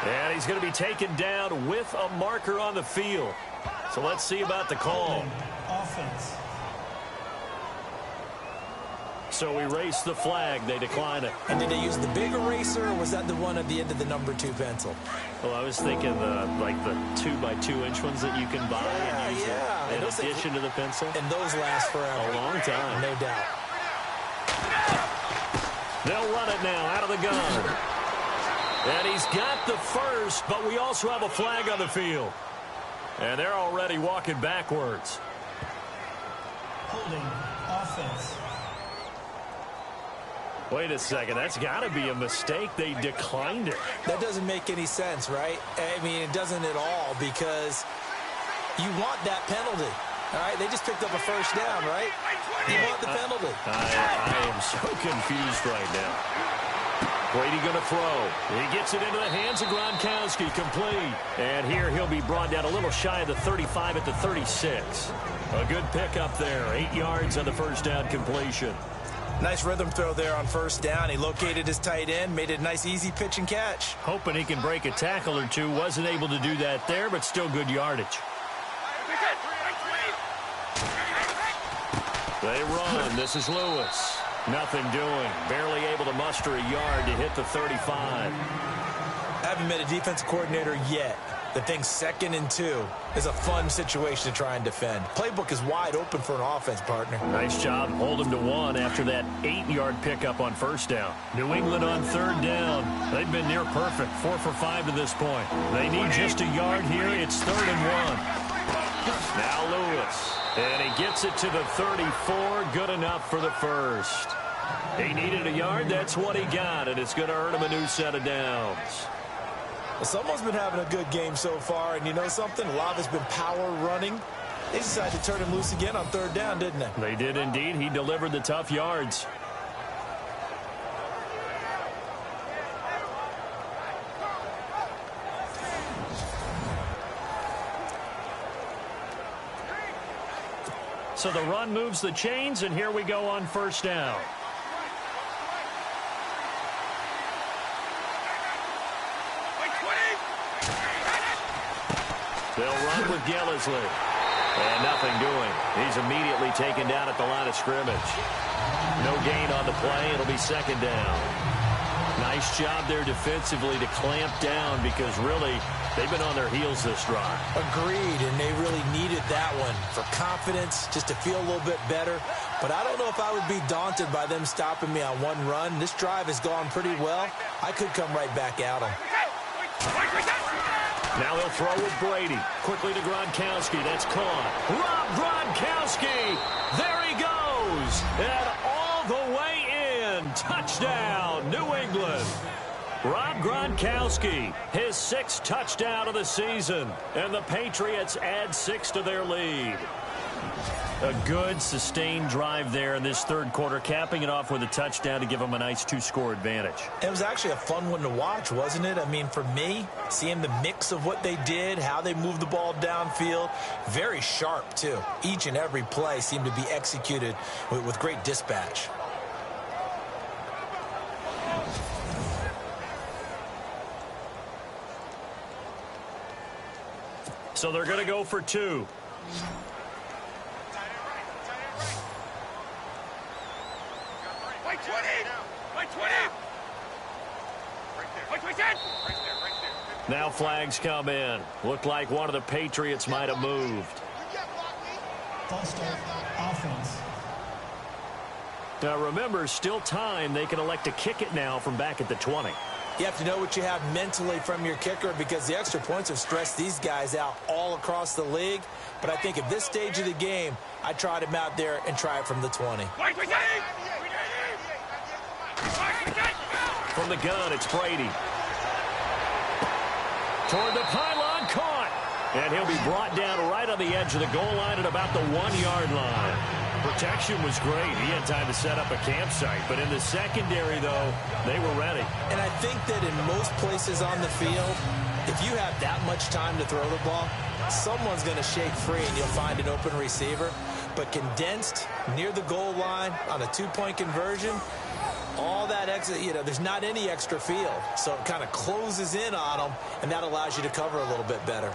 And he's going to be taken down with a marker on the field. So let's see about the call. Offense. So we race the flag. They decline it. And did they use the big eraser, or was that the one at the end of the number 2 pencil? Well, I was thinking like the 2x2-inch ones that you can buy and use in addition to the pencil. And those last forever. A long time. No doubt. They'll run it now out of the gun. And he's got the first, but we also have a flag on the field. And they're already walking backwards. Holding. Offense. Wait a second. That's got to be a mistake. They declined it. That doesn't make any sense, right? I mean, it doesn't at all, because you want that penalty. All right, they just picked up a first down, right? You want the penalty. I am so confused right now. Brady going to throw. He gets it into the hands of Gronkowski, complete. And here he'll be brought down a little shy of the 35 at the 36. A good pickup there. 8 yards on the first down completion. Nice rhythm throw there on first down. He located his tight end, made it a nice easy pitch and catch. Hoping he can break a tackle or two. Wasn't able to do that there, but still good yardage. They run. This is Lewis. Nothing doing. Barely able to muster a yard to hit the 35. I haven't met a defensive coordinator yet that thinks 2nd and 2 is a fun situation to try and defend. Playbook is wide open for an offense, partner. Nice job. Hold him to 1 after that 8-yard pickup on first down. New England on 3rd down. They've been near perfect. 4 for 5 to this point. They need just a yard here. It's 3rd and 1. Now Lewis. And he gets it to the 34. Good enough for the first. He needed a yard. That's what he got. And it's going to earn him a new set of downs. Well, someone's been having a good game so far. And you know something? A lot has been power running. They decided to turn him loose again on 3rd down, didn't they? They did indeed. He delivered the tough yards. So the run moves the chains, and here we go on first down. They'll run with Gillisley. And nothing doing. He's immediately taken down at the line of scrimmage. No gain on the play. It'll be 2nd down. Nice job there defensively to clamp down, because really they've been on their heels this drive. Agreed, and they really needed that one for confidence, just to feel a little bit better. But I don't know if I would be daunted by them stopping me on one run. This drive has gone pretty well. I could come right back at them. Now they'll throw with Brady. Quickly to Gronkowski. That's caught. Rob Gronkowski. There he goes. And all the way in. Touchdown, New England. Rob Gronkowski, his 6th touchdown of the season. And the Patriots add 6 to their lead. A good, sustained drive there in this 3rd quarter, capping it off with a touchdown to give them a nice 2-score advantage. It was actually a fun one to watch, wasn't it? I mean, for me, seeing the mix of what they did, how they moved the ball downfield, very sharp, too. Each and every play seemed to be executed with great dispatch. So they're going to go for 2. Now flags come in. Looked like one of the Patriots might have moved. False start. Offense. Now remember, still time. They can elect to kick it now from back at the 20. You have to know what you have mentally from your kicker, because the extra points have stressed these guys out all across the league. But I think at this stage of the game, I tried him out there and try it from the 20. From the gun, it's Brady. Toward the pylon, caught. And he'll be brought down right on the edge of the goal line at about the 1-yard line. Protection was great. He had time to set up a campsite. But in the secondary, though, they were ready. And I think that in most places on the field, if you have that much time to throw the ball, someone's going to shake free and you'll find an open receiver. But condensed near the goal line on a 2-point conversion, All that extra, there's not any extra field. So it kind of closes in on them, and that allows you to cover a little bit better.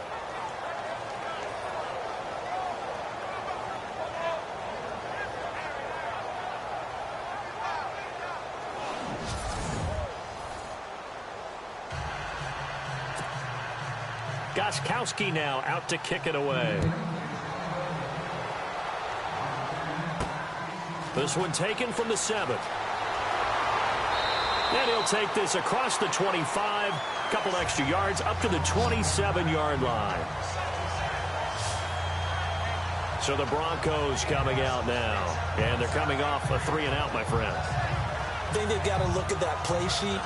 Gostkowski now out to kick it away. This one taken from the 7th. And he'll take this across the 25, couple extra yards up to the 27-yard line. So the Broncos coming out now. And they're coming off a 3-and-out, my friend. I think they've got to look at that play sheet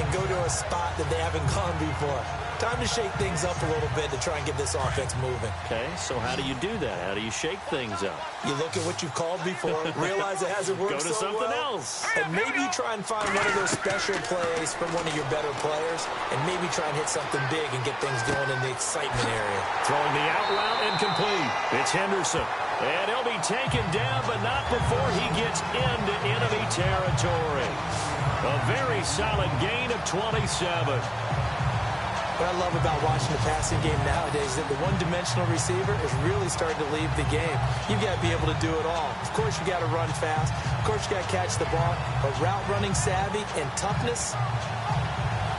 and go to a spot that they haven't gone before. Time to shake things up a little bit to try and get this offense moving. Okay, so how do you do that? How do you shake things up? You look at what you've called before, realize it hasn't worked so well. Go to something else. And maybe try and find one of those special plays from one of your better players, and maybe try and hit something big and get things going in the excitement area. Throwing the out route incomplete. It's Henderson. And he'll be taken down, but not before he gets into enemy territory. A very solid gain of 27. What I love about watching the passing game nowadays is that the one-dimensional receiver is really starting to leave the game. You've got to be able to do it all. Of course, you got to run fast. Of course, you got to catch the ball. But route running savvy and toughness,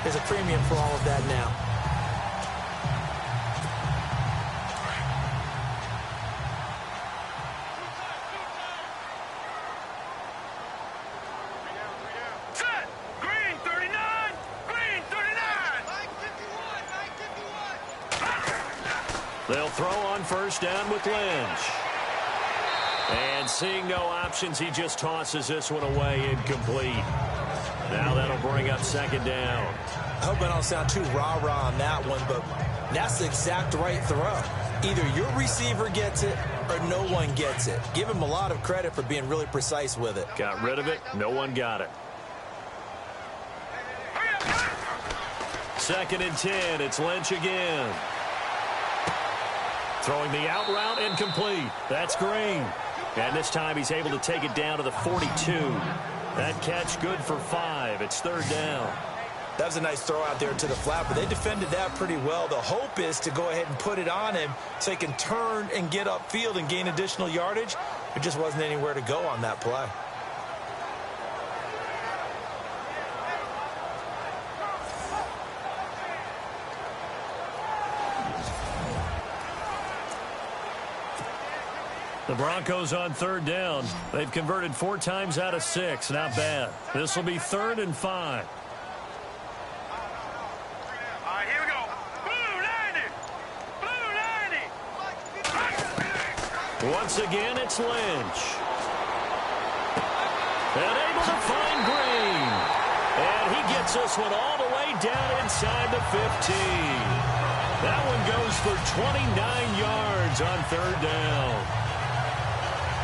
there's a premium for all of that now. They'll throw on first down with Lynch. And seeing no options, he just tosses this one away incomplete. Now that'll bring up second down. I hope I don't sound too rah-rah on that one, but that's the exact right throw. Either your receiver gets it or no one gets it. Give him a lot of credit for being really precise with it. Got rid of it. No one got it. 2nd and 10. It's Lynch again. Throwing the out route incomplete. That's Green. And this time he's able to take it down to the 42. That catch good for 5. It's 3rd down. That was a nice throw out there to the flat, but they defended that pretty well. The hope is to go ahead and put it on him so he can turn and get upfield and gain additional yardage. There just wasn't anywhere to go on that play. The Broncos on 3rd down. They've converted 4 times out of 6. Not bad. This will be 3rd and 5. All right, here we go. Blue 90. Blue 90. Once again, it's Lynch. And able to find Green. And he gets this one all the way down inside the 15. That one goes for 29 yards on 3rd down.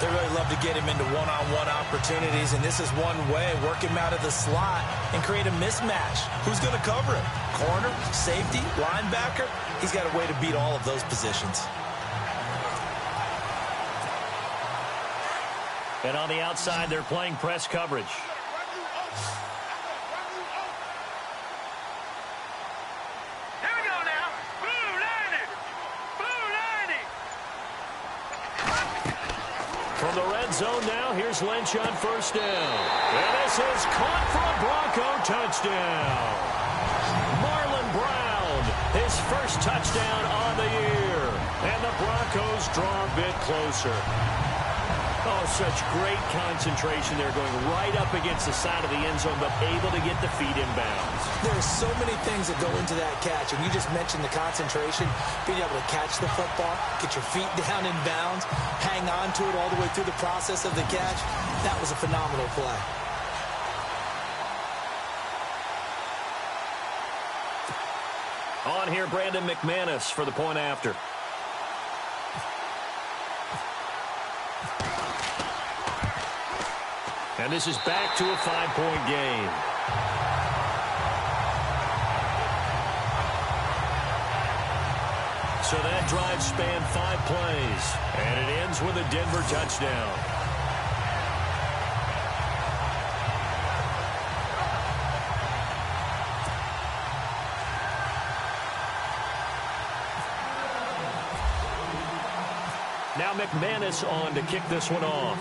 They really love to get him into one-on-one opportunities, and this is one way. Work him out of the slot and create a mismatch. Who's going to cover him? Corner, safety, linebacker? He's got a way to beat all of those positions. And on the outside, they're playing press coverage. From the red zone now, here's Lynch on first down. And this is caught for a Bronco touchdown. Marlon Brown, his first touchdown on the year. And the Broncos draw a bit closer. Oh, such great concentration there, going right up against the side of the end zone, but able to get the feet inbounds. There's so many things that go into that catch, and you just mentioned the concentration, being able to catch the football, get your feet down in bounds, hang on to it all the way through the process of the catch. That was a phenomenal play. On here, Brandon McManus for the point after. And this is back to a 5-point game. So that drive spanned 5 plays. And it ends with a Denver touchdown. Now McManus on to kick this one off.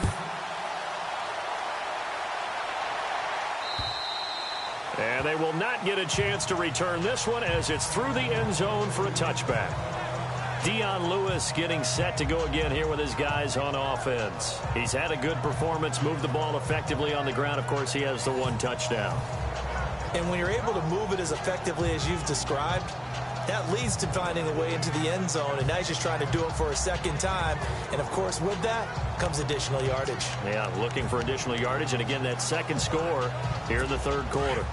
And they will not get a chance to return this one as it's through the end zone for a touchback. Dion Lewis getting set to go again here with his guys on offense. He's had a good performance, moved the ball effectively on the ground. Of course, he has the one touchdown. And when you're able to move it as effectively as you've described, that leads to finding a way into the end zone, and now he's just trying to do it for a second time. And, of course, with that comes additional yardage. Yeah, looking for additional yardage, and again, that second score here in the third quarter.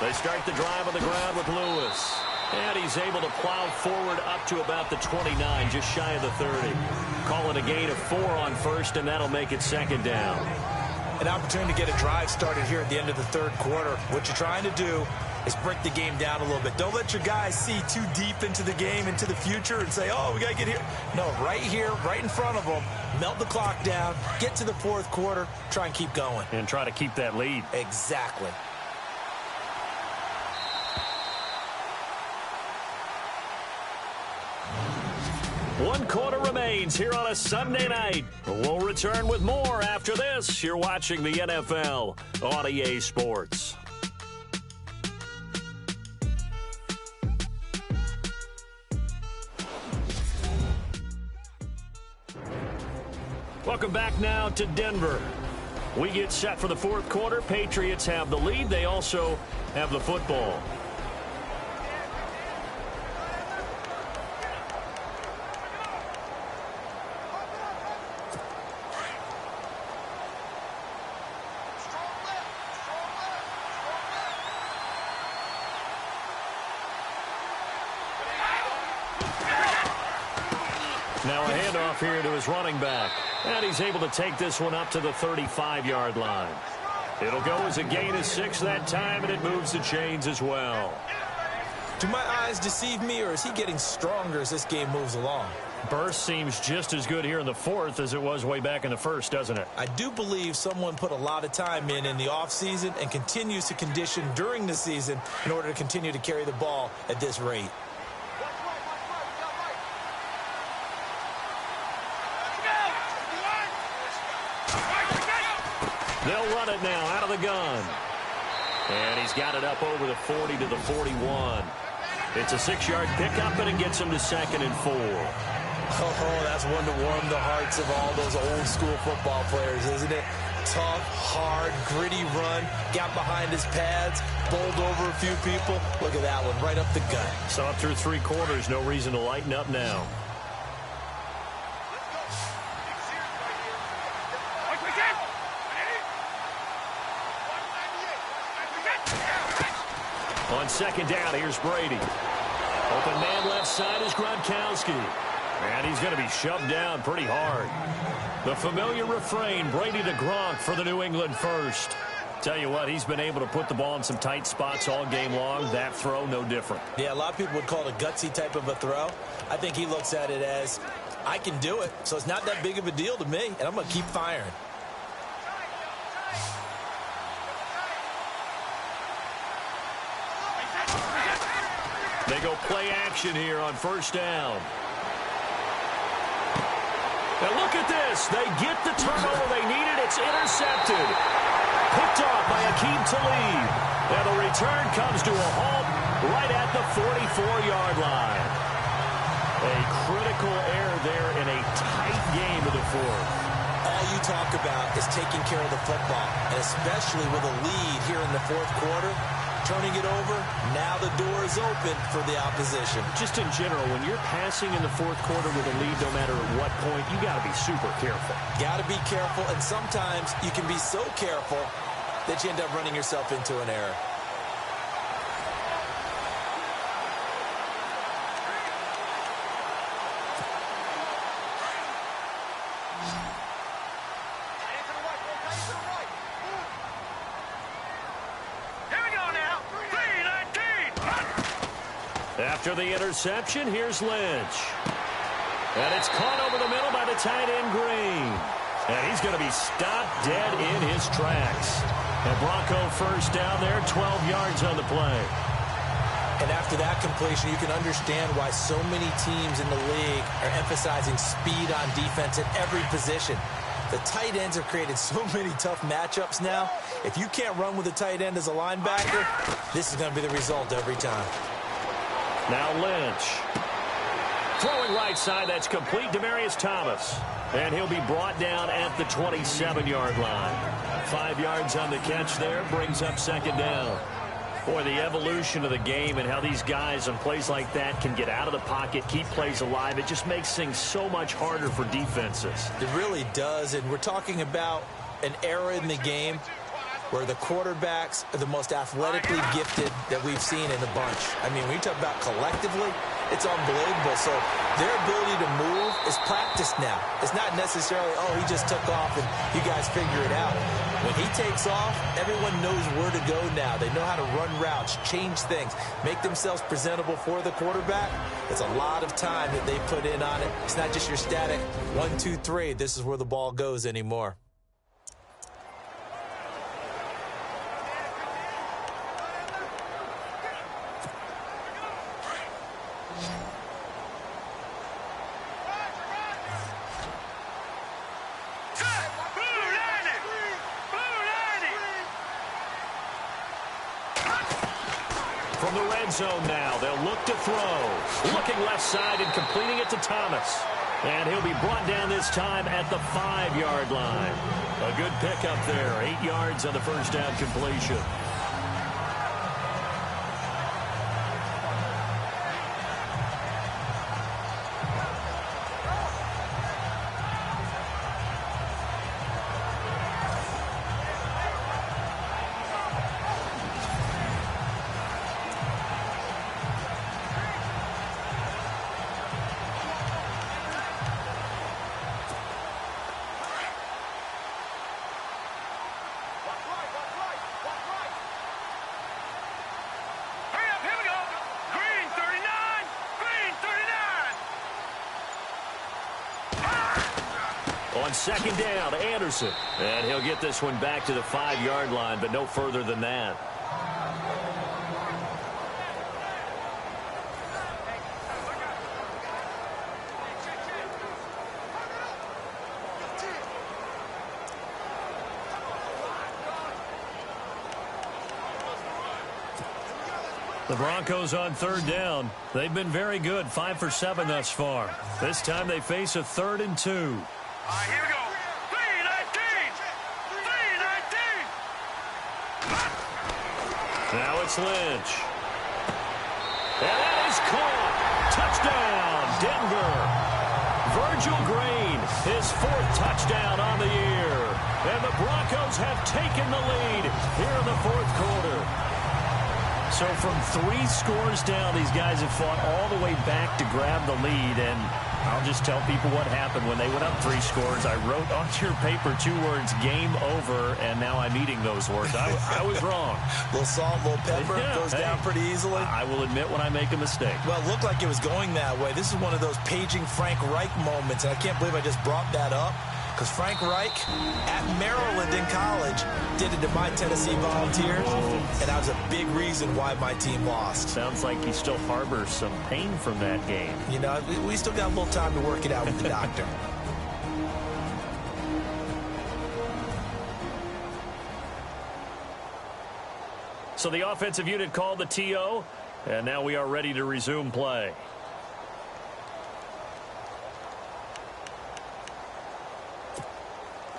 They start the drive on the ground with Lewis. And he's able to plow forward up to about the 29, just shy of the 30. Call it a gain of 4 on first, and that'll make it second down. An opportunity to get a drive started here at the end of the third quarter. What you're trying to do is break the game down a little bit. Don't let your guys see too deep into the game, into the future, and say, oh, we got to get here. No, right here, right in front of them, melt the clock down, get to the fourth quarter, try and keep going. And try to keep that lead. Exactly. One quarter remains here on a Sunday night. We'll return with more after this. You're watching the NFL on EA Sports. Welcome back now to Denver. We get set for the fourth quarter. Patriots have the lead. They also have the football. Now a handoff here to his running back. And he's able to take this one up to the 35-yard line. It'll go as a gain of 6 that time, and it moves the chains as well. Do my eyes deceive me, or is he getting stronger as this game moves along? Burst seems just as good here in the fourth as it was way back in the first, doesn't it? I do believe someone put a lot of time in the offseason and continues to condition during the season in order to continue to carry the ball at this rate. They'll run it now out of the gun. And he's got it up over the 40 to the 41. It's a 6-yard pickup, and it gets him to 2nd and 4. Oh, that's one to warm the hearts of all those old-school football players, isn't it? Tough, hard, gritty run. Got behind his pads, bowled over a few people. Look at that one, right up the gut. Saw it through 3 quarters. No reason to lighten up now. On second down, here's Brady. Open man left side is Gronkowski. And he's going to be shoved down pretty hard. The familiar refrain, Brady to Gronk for the New England first. Tell you what, he's been able to put the ball in some tight spots all game long. That throw, no different. Yeah, a lot of people would call it a gutsy type of a throw. I think he looks at it as, I can do it, so it's not that big of a deal to me, and I'm going to keep firing. They go play action here on first down. Now look at this. They get the turnover they needed. It's intercepted. Picked off by Akeem Talib. And the return comes to a halt right at the 44-yard line. A critical error there in a tight game of the fourth. All you talk about is taking care of the football, and especially with a lead here in the fourth quarter. Turning it over, now the door is open for the opposition. Just in general, when you're passing in the fourth quarter with a lead, no matter at what point, you got to be super careful. Got to be careful, and sometimes you can be so careful that you end up running yourself into an error. After the interception, here's Lynch. And it's caught over the middle by the tight end Green. And he's going to be stopped dead in his tracks. A Bronco first down there, 12 yards on the play. And after that completion, you can understand why so many teams in the league are emphasizing speed on defense at every position. The tight ends have created so many tough matchups now. If you can't run with a tight end as a linebacker, this is going to be the result every time. Now Lynch. Throwing right side, that's complete. Demaryius Thomas. And he'll be brought down at the 27-yard line. 5 yards on the catch there, brings up second down. Boy, the evolution of the game and how these guys on plays like that can get out of the pocket, keep plays alive, it just makes things so much harder for defenses. It really does, and we're talking about an era in the game where the quarterbacks are the most athletically gifted that we've seen in a bunch. I mean, when you talk about collectively, it's unbelievable. So their ability to move is practiced now. It's not necessarily, oh, he just took off and you guys figure it out. When he takes off, everyone knows where to go now. They know how to run routes, change things, make themselves presentable for the quarterback. It's a lot of time that they put in on it. It's not just your static 1, 2, 3. This is where the ball goes anymore. From the red zone now, they'll look to throw. Looking left side and completing it to Thomas. And he'll be brought down this time at the 5-yard line. A good pickup there, 8 yards on the first down completion. On second down, Anderson. And he'll get this one back to the 5-yard line, but no further than that. The Broncos on third down. They've been very good, 5 for 7 thus far. This time they face a 3rd and 2. All right, here we go. 3-19. Now it's Lynch. And that is caught. Touchdown, Denver. Virgil Green, his 4th touchdown on the year. And the Broncos have taken the lead here in the 4th quarter. So from 3 scores down, these guys have fought all the way back to grab the lead. And I'll just tell people what happened when they went up 3 scores. I wrote onto your paper 2 words, game over, and now I'm eating those words. I was wrong. A little salt, a little pepper, goes down pretty easily. I will admit when I make a mistake. Well, it looked like it was going that way. This is one of those paging Frank Reich moments, and I can't believe I just brought that up. Because Frank Reich at Maryland in college did it to my Tennessee Volunteers, and that was a big reason why my team lost. Sounds like you still harbor some pain from that game. You know, we still got a little time to work it out with the doctor. So the offensive unit called the TO, and now we are ready to resume play.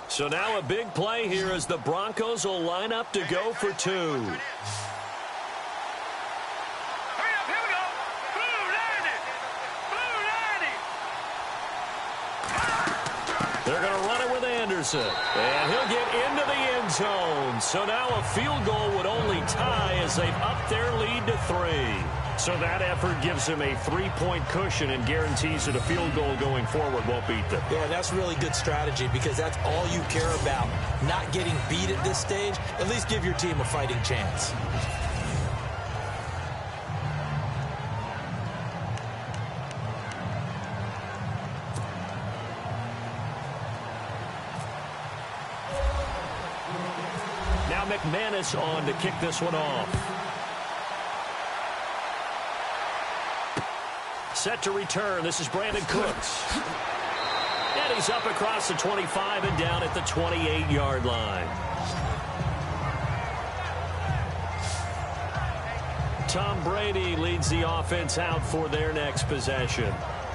So now a big play here as the Broncos will line up to go for 2. Hurry up, here we go. Blue 90. They're going to run it with Anderson. And he'll get into the end zone. So now a field goal would only tie as they've upped their lead to 3. So that effort gives them a 3-point cushion and guarantees that a field goal going forward won't beat them. Yeah, that's really good strategy because that's all you care about. Not getting beat at this stage. At least give your team a fighting chance. Now McManus on to kick this one off. Set to return. This is Brandon Cooks. And he's up across the 25 and down at the 28-yard line. Tom Brady leads the offense out for their next possession.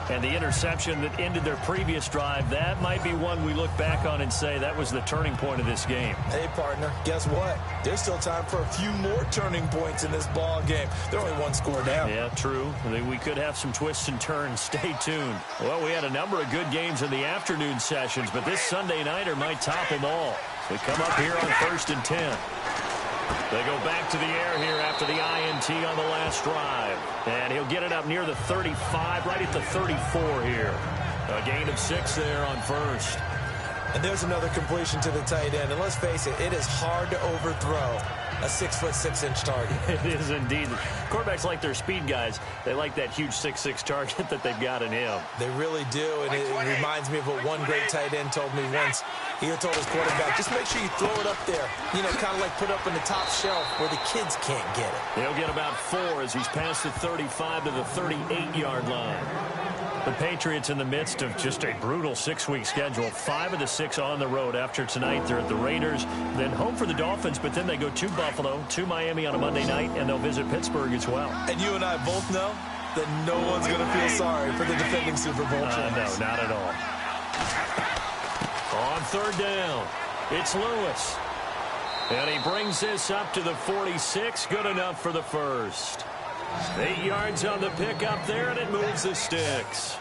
And the interception that ended their previous drive, that might be one we look back on and say that was the turning point of this game. Hey, partner, guess what? There's still time for a few more turning points in this ball game. They're only one score down. Yeah, true. We could have some twists and turns. Stay tuned. Well, we had a number of good games in the afternoon sessions, but this Sunday nighter might top them all. We come up here on 1st and 10. They go back to the air here after the INT on the last drive. And he'll get it up near the 35, right at the 34 here. A gain of 6 there on first. And there's another completion to the tight end. And let's face it, it is hard to overthrow a 6'6" target. It is indeed. Quarterbacks like their speed guys. They like that huge 6'6" target that they've got in him. They really do. And it reminds me of what one great tight end told me once. He told his quarterback, just make sure you throw it up there. You know, kind of like put up on the top shelf where the kids can't get it. They'll get about 4 as he's past the 35 to the 38-yard line. The Patriots in the midst of just a brutal 6-week schedule. 5 of the 6 on the road. After tonight, they're at the Raiders, then home for the Dolphins, but then they go to Buffalo, to Miami on a Monday night, and they'll visit Pittsburgh as well. And you and I both know that no one's going to feel sorry for the defending Super Bowl champs. No, not at all. On 3rd down, it's Lewis. And he brings this up to the 46. Good enough for the first. 8 yards on the pickup there, and it moves the sticks.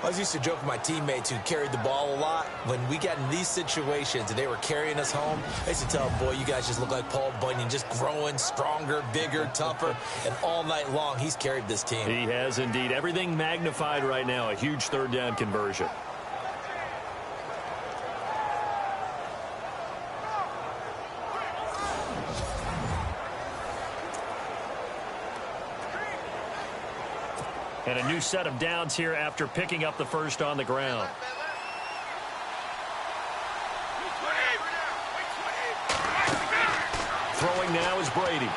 I used to joke with my teammates who carried the ball a lot. When we got in these situations and they were carrying us home, I used to tell them, boy, you guys just look like Paul Bunyan, just growing stronger, bigger, tougher. And all night long, he's carried this team. He has indeed. Everything magnified right now. A huge 3rd down conversion. And a new set of downs here after picking up the first on the ground. Throwing now is Brady.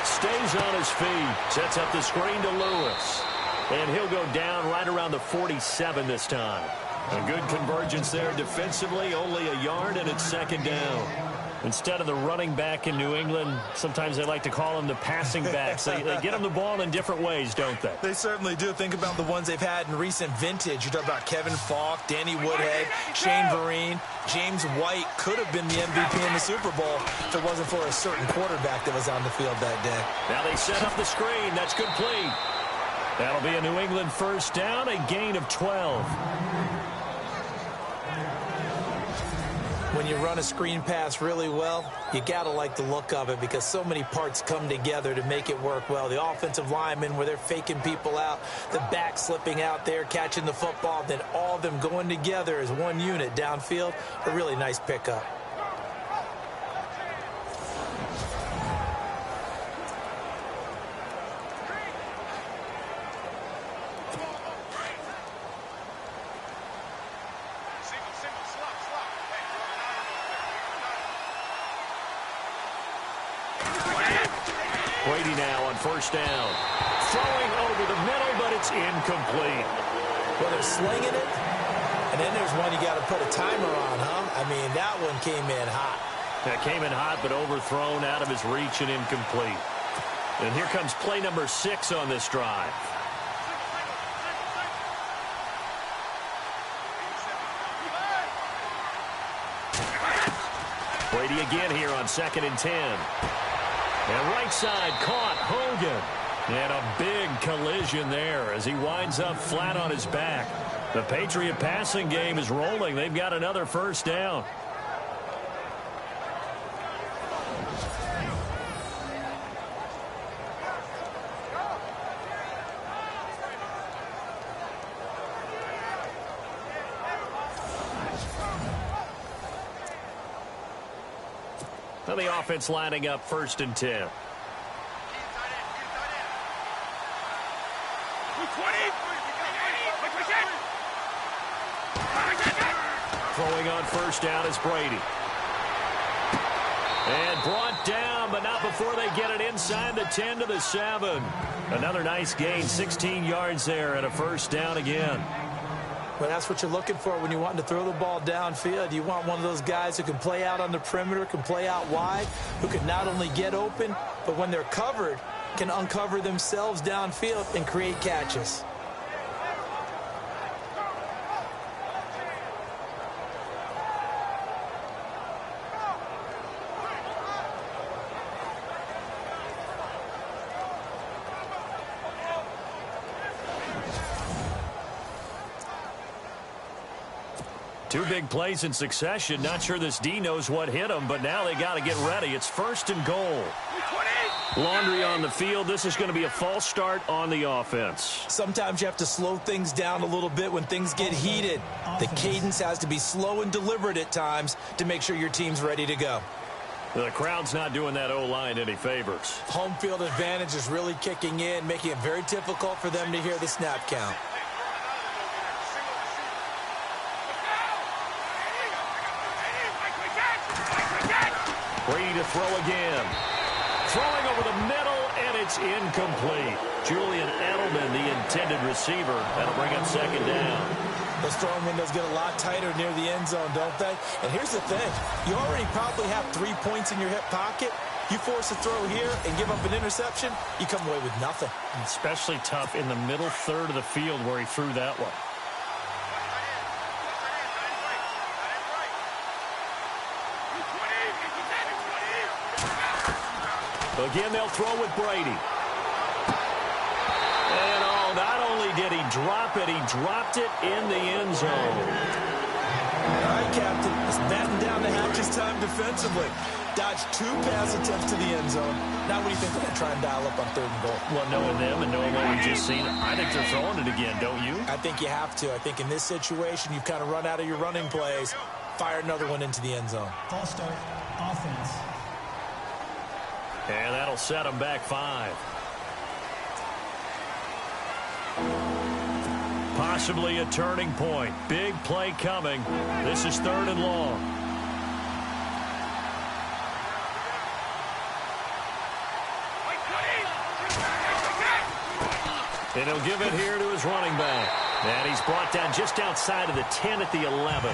Stays on his feet. Sets up the screen to Lewis. And he'll go down right around the 47 this time. A good convergence there defensively. Only a yard, and it's 2nd down. Instead of the running back in New England, sometimes they like to call them the passing backs. They get them the ball in different ways, don't they? They certainly do. Think about the ones they've had in recent vintage. You talk about Kevin Falk, Danny Woodhead, Shane Vereen. James White could have been the MVP in the Super Bowl if it wasn't for a certain quarterback that was on the field that day. Now they set up the screen. That's complete. That'll be a New England 1st down, a gain of 12. When you run a screen pass really well, you got to like the look of it because so many parts come together to make it work well. The offensive linemen, where they're faking people out, the back slipping out there, catching the football, then all of them going together as one unit downfield. A really nice pickup. Brady now on 1st down. Throwing over the middle, but it's incomplete. Well, they're slinging it, and then there's one you got to put a timer on, huh? I mean, that one came in hot. That came in hot, but overthrown, out of his reach, and incomplete. And here comes play number 6 on this drive. Brady again here on 2nd and 10. And right side caught Hogan. And a big collision there as he winds up flat on his back. The Patriot passing game is rolling. They've got another 1st down. Now the offense lining up 1st and 10. Throwing on 1st down is Brady. And brought down, but not before they get it inside the 10 to the 7. Another nice gain, 16 yards there and a first down again. Well, that's what you're looking for when you want to throw the ball downfield. You want one of those guys who can play out on the perimeter, can play out wide, who can not only get open, but when they're covered, can uncover themselves downfield and create catches. Two big plays in succession. Not sure this D knows what hit him, but now they got to get ready. It's 1st and goal. Laundry on the field. This is going to be a false start on the offense. Sometimes you have to slow things down a little bit when things get heated. The cadence has to be slow and deliberate at times to make sure your team's ready to go. The crowd's not doing that O-line any favors. Home field advantage is really kicking in, making it very difficult for them to hear the snap count. Brady to throw again. Throwing over the middle, and it's incomplete. Julian Edelman, the intended receiver. That'll bring up 2nd down. Those throwing windows get a lot tighter near the end zone, don't they? And here's the thing. You already probably have 3 points in your hip pocket. You force a throw here and give up an interception, you come away with nothing. Especially tough in the middle third of the field where he threw that one. Again, they'll throw with Brady. And not only did he drop it, he dropped it in the end zone. All right, Captain. It's batten down the hatches time defensively. Dodged 2 pass attempts to the end zone. Now what do you think they're going to try and dial up on 3rd and goal? Well, knowing them and knowing what we've just seen, I think they're throwing it again, don't you? I think you have to. I think in this situation, you've kind of run out of your running plays. Fire another one into the end zone. False start, offense. And that'll set them back 5. Possibly a turning point. Big play coming. This is 3rd and long. And he'll give it here to his running back. And he's brought down just outside of the 10 at the 11.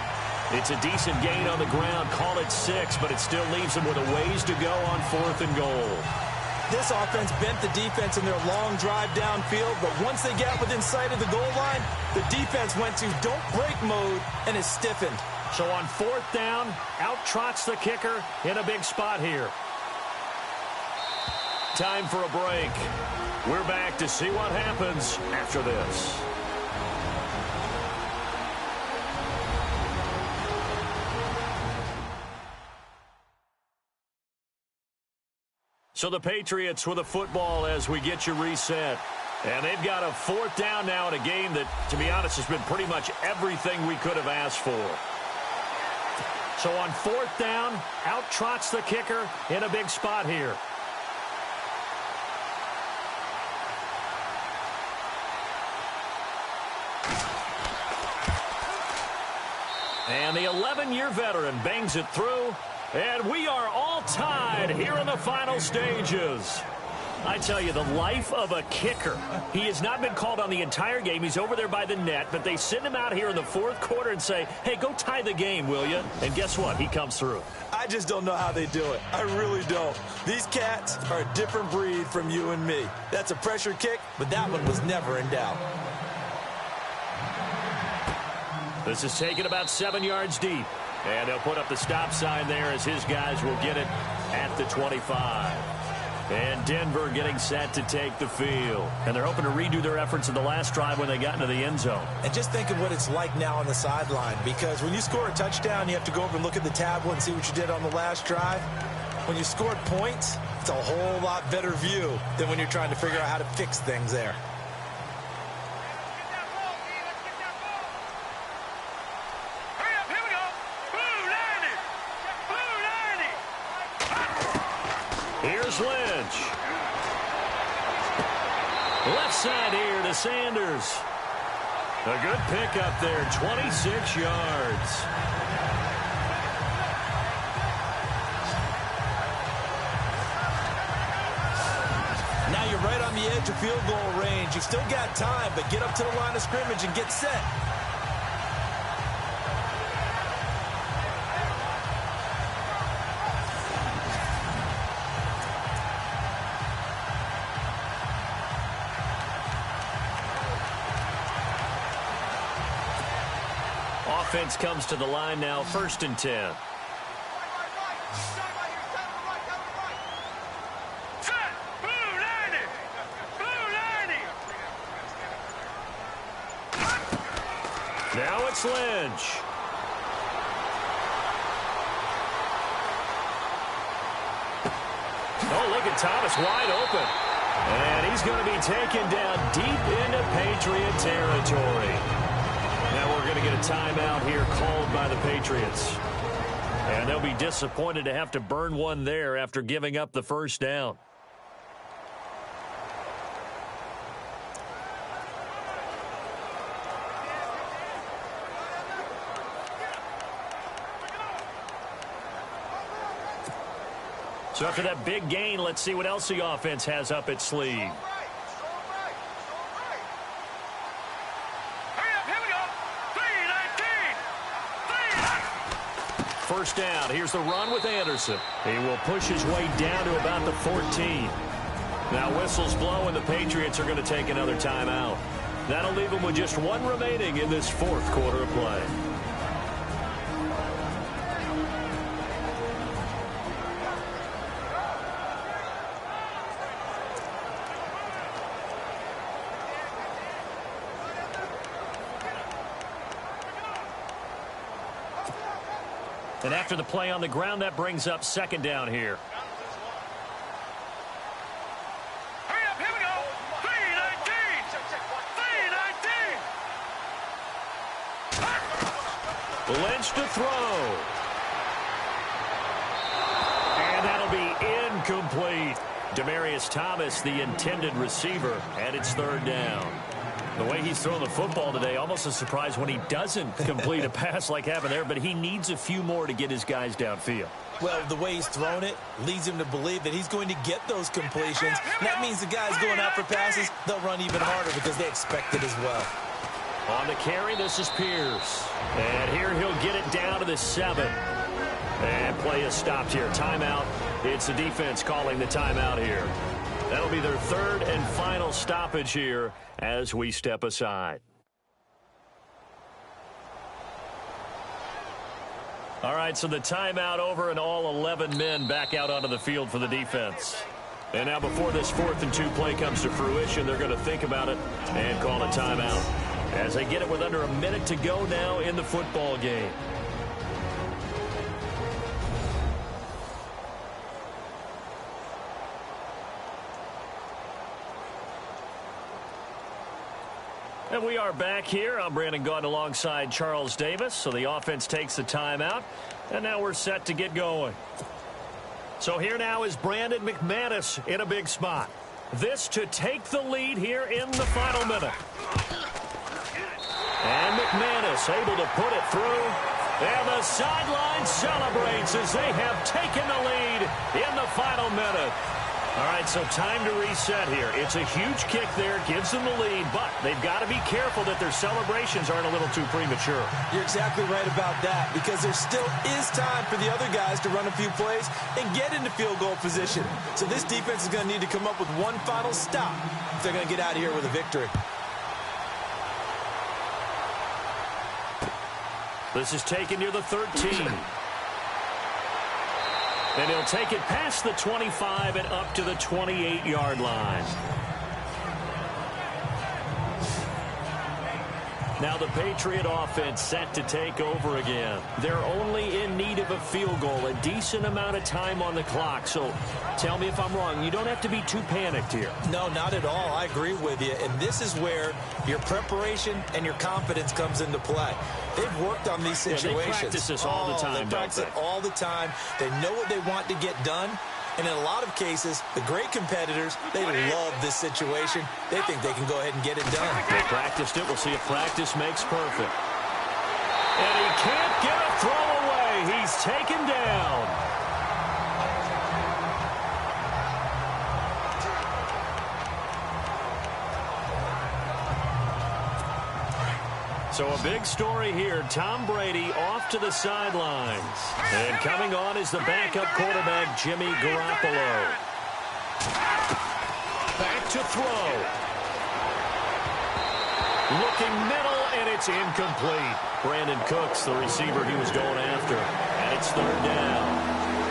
It's a decent gain on the ground. Call it 6, but it still leaves them with a ways to go on 4th and goal. This offense bent the defense in their long drive downfield, but once they got within sight of the goal line, the defense went to don't break mode and is stiffened. So on 4th down, out trots the kicker in a big spot here. Time for a break. We're back to see what happens after this. So the Patriots with a football as we get you reset. And they've got a 4th down now in a game that, to be honest, has been pretty much everything we could have asked for. So on 4th down, out trots the kicker in a big spot here. And the 11-year veteran bangs it through. And we are all tied here in the final stages. I tell you, the life of a kicker. He has not been called on the entire game. He's over there by the net, but they send him out here in the 4th quarter and say, hey, go tie the game, will you? And guess what? He comes through. I just don't know how they do it. I really don't. These cats are a different breed from you and me. That's a pressure kick, but that one was never in doubt. This is taken about 7 yards deep. And they'll put up the stop sign there as his guys will get it at the 25. And Denver getting set to take the field. And they're hoping to redo their efforts in the last drive when they got into the end zone. And just think of what it's like now on the sideline. Because when you score a touchdown, you have to go over and look at the tablet and see what you did on the last drive. When you scored points, it's a whole lot better view than when you're trying to figure out how to fix things there. Here's Lynch. Left side here to Sanders. A good pickup there, 26 yards. you're right on the edge of field goal range. You've still got time, but get up to the line of scrimmage and get set. Offense comes to the line now, 1st and 10. Now it's Lynch. Oh, look at Thomas wide open. And he's going to be taken down deep into Patriot territory. Now we're going to get a timeout here called by the Patriots. And they'll be disappointed to have to burn one there after giving up the first down. So after that big gain, let's see what else the offense has up its sleeve. First down. Here's the run with Anderson. He will push his way down to about the 14. Now whistles blow, and the Patriots are going to take another timeout. That'll leave them with just one remaining in this 4th quarter of play. And after the play on the ground, that brings up 2nd down here. Hurry up, here we go. 3-19. Lynch to throw. And that'll be incomplete. Demaryius Thomas, the intended receiver, and it's 3rd down. The way he's throwing the football today, almost a surprise when he doesn't complete a pass like happened there, but he needs a few more to get his guys downfield. Well, the way he's thrown it leads him to believe that he's going to get those completions. That means the guys going out for passes, they'll run even harder because they expect it as well. On the carry, this is Pierce. And here he'll get it down to the 7. And play is stopped here. Timeout. It's the defense calling the timeout here. That'll be their 3rd and final stoppage here as we step aside. All right, so the timeout over and all 11 men back out onto the field for the defense. And now before this 4th and 2 play comes to fruition, they're going to think about it and call a timeout as they get it with under a minute to go now in the football game. And we are back here. I'm Brandon Gaudin alongside Charles Davis. So the offense takes the timeout. And now we're set to get going. So here now is Brandon McManus in a big spot. This to take the lead here in the final minute. And McManus able to put it through. And the sideline celebrates as they have taken the lead in the final minute. All right, so time to reset here. It's a huge kick there, gives them the lead, but they've got to be careful that their celebrations aren't a little too premature. You're exactly right about that because there still is time for the other guys to run a few plays and get into field goal position. So this defense is going to need to come up with one final stop if they're going to get out of here with a victory. This is taken near the 13. And he'll take it past the 25 and up to the 28-yard line. Now the Patriot offense set to take over again. They're only in need of a field goal, a decent amount of time on the clock. So tell me if I'm wrong. You don't have to be too panicked here. No, not at all. I agree with you. And this is where your preparation and your confidence comes into play. They've worked on these situations. Yeah, they practice this all the time, they practice it all the time. They know what they want to get done. And in a lot of cases, the great competitors, they love this situation. They think they can go ahead and get it done. They practiced it. We'll see if practice makes perfect. And he can't get a throw away. He's taken down. So a big story here. Tom Brady off to the sidelines. And coming on is the backup quarterback, Jimmy Garoppolo. Back to throw. Looking middle, and it's incomplete. Brandon Cooks, the receiver he was going after. And it's third down.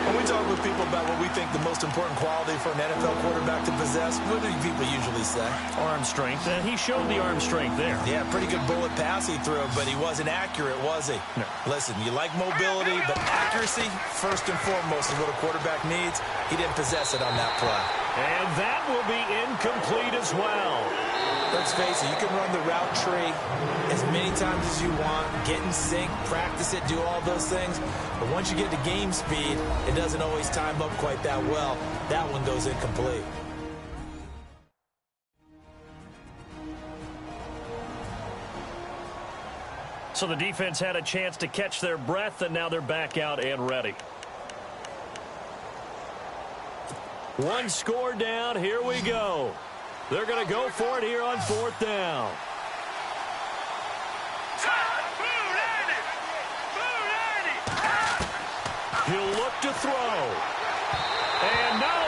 When we talk with people about what we think the most important quality for an NFL quarterback to possess, what do people usually say? Arm strength, and he showed the arm strength there. Yeah, pretty good bullet pass he threw, but he wasn't accurate, was he? No. Listen, you like mobility, but accuracy, first and foremost, is what a quarterback needs. He didn't possess it on that play. And that will be incomplete as well. Let's face it, you can run the route tree as many times as you want, get in sync, practice it, do all those things. But once you get to game speed, it doesn't always time up quite that well. That one goes incomplete. So the defense had a chance to catch their breath, and now they're back out and ready. One score down. Here we go. They're going to go for it here on fourth down. He'll look to throw. And no,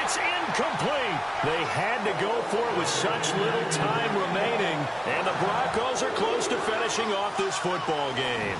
it's incomplete. They had to go for it with such little time remaining. And the Broncos are close to finishing off this football game.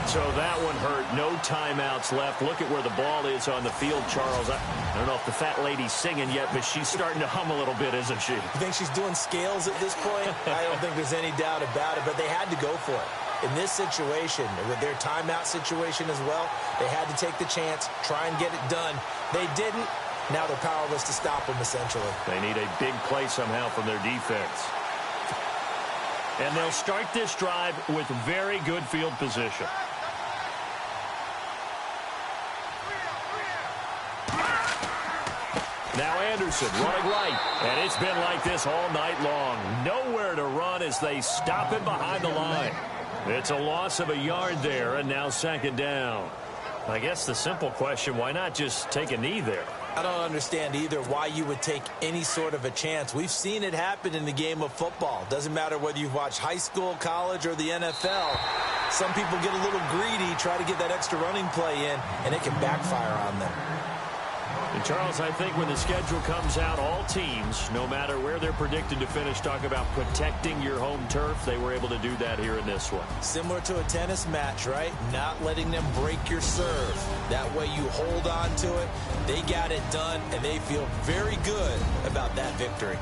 So that one hurt. No timeouts left. Look at where the ball is on the field, Charles. I don't know if the fat lady's singing yet, but she's starting to hum a little bit, isn't she? You think she's doing scales at this point? I don't think there's any doubt about it, but they had to go for it. In this situation, with their timeout situation as well, they had to take the chance, try and get it done. They didn't. Now they're powerless to stop them, essentially. They need a big play somehow from their defense. And they'll start this drive with very good field position. Now Anderson running right. And it's been like this all night long. Nowhere to run as they stop it behind the line. It's a loss of a yard there, and now second down. I guess the simple question, why not just take a knee there? I don't understand either why you would take any sort of a chance. We've seen it happen in the game of football. Doesn't matter whether you've watched high school, college, or the NFL. Some people get a little greedy, try to get that extra running play in, and it can backfire on them. And Charles, I think when the schedule comes out, all teams, no matter where they're predicted to finish, talk about protecting your home turf. They were able to do that here in this one. Similar to a tennis match, right? Not letting them break your serve. That way you hold on to it. They got it done, and they feel very good about that victory.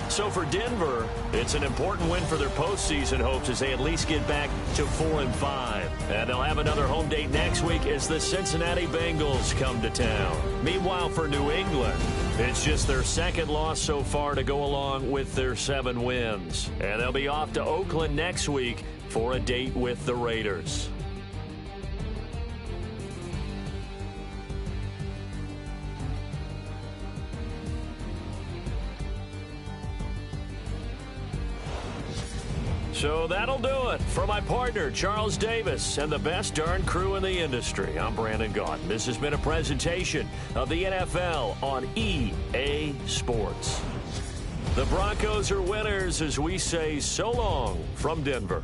So for Denver, it's an important win for their postseason hopes as they at least get back to 4-5. And they'll have another home date next week as the Cincinnati Bengals come to town. Meanwhile, for New England, it's just their second loss so far to go along with their 7 wins. And they'll be off to Oakland next week for a date with the Raiders. So that'll do it. For my partner, Charles Davis, and the best darn crew in the industry, I'm Brandon Gaudin. This has been a presentation of the NFL on EA Sports. The Broncos are winners as we say so long from Denver.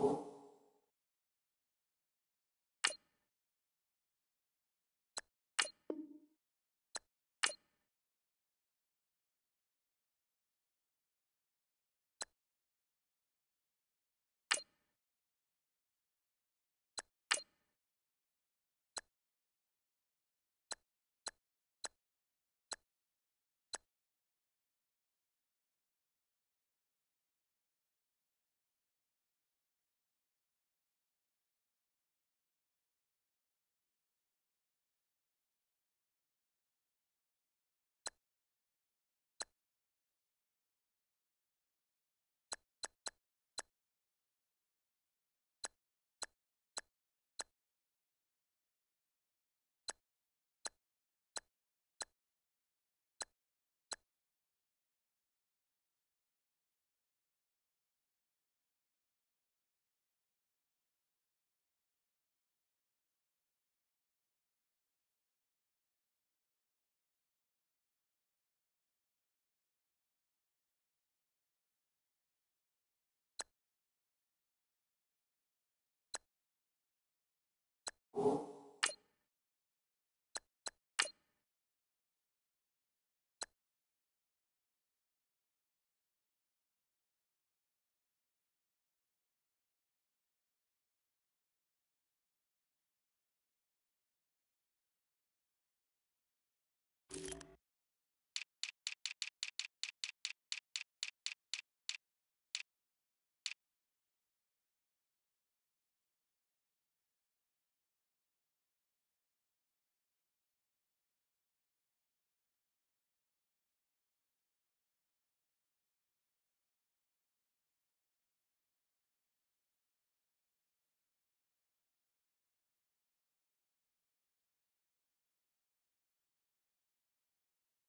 Cool.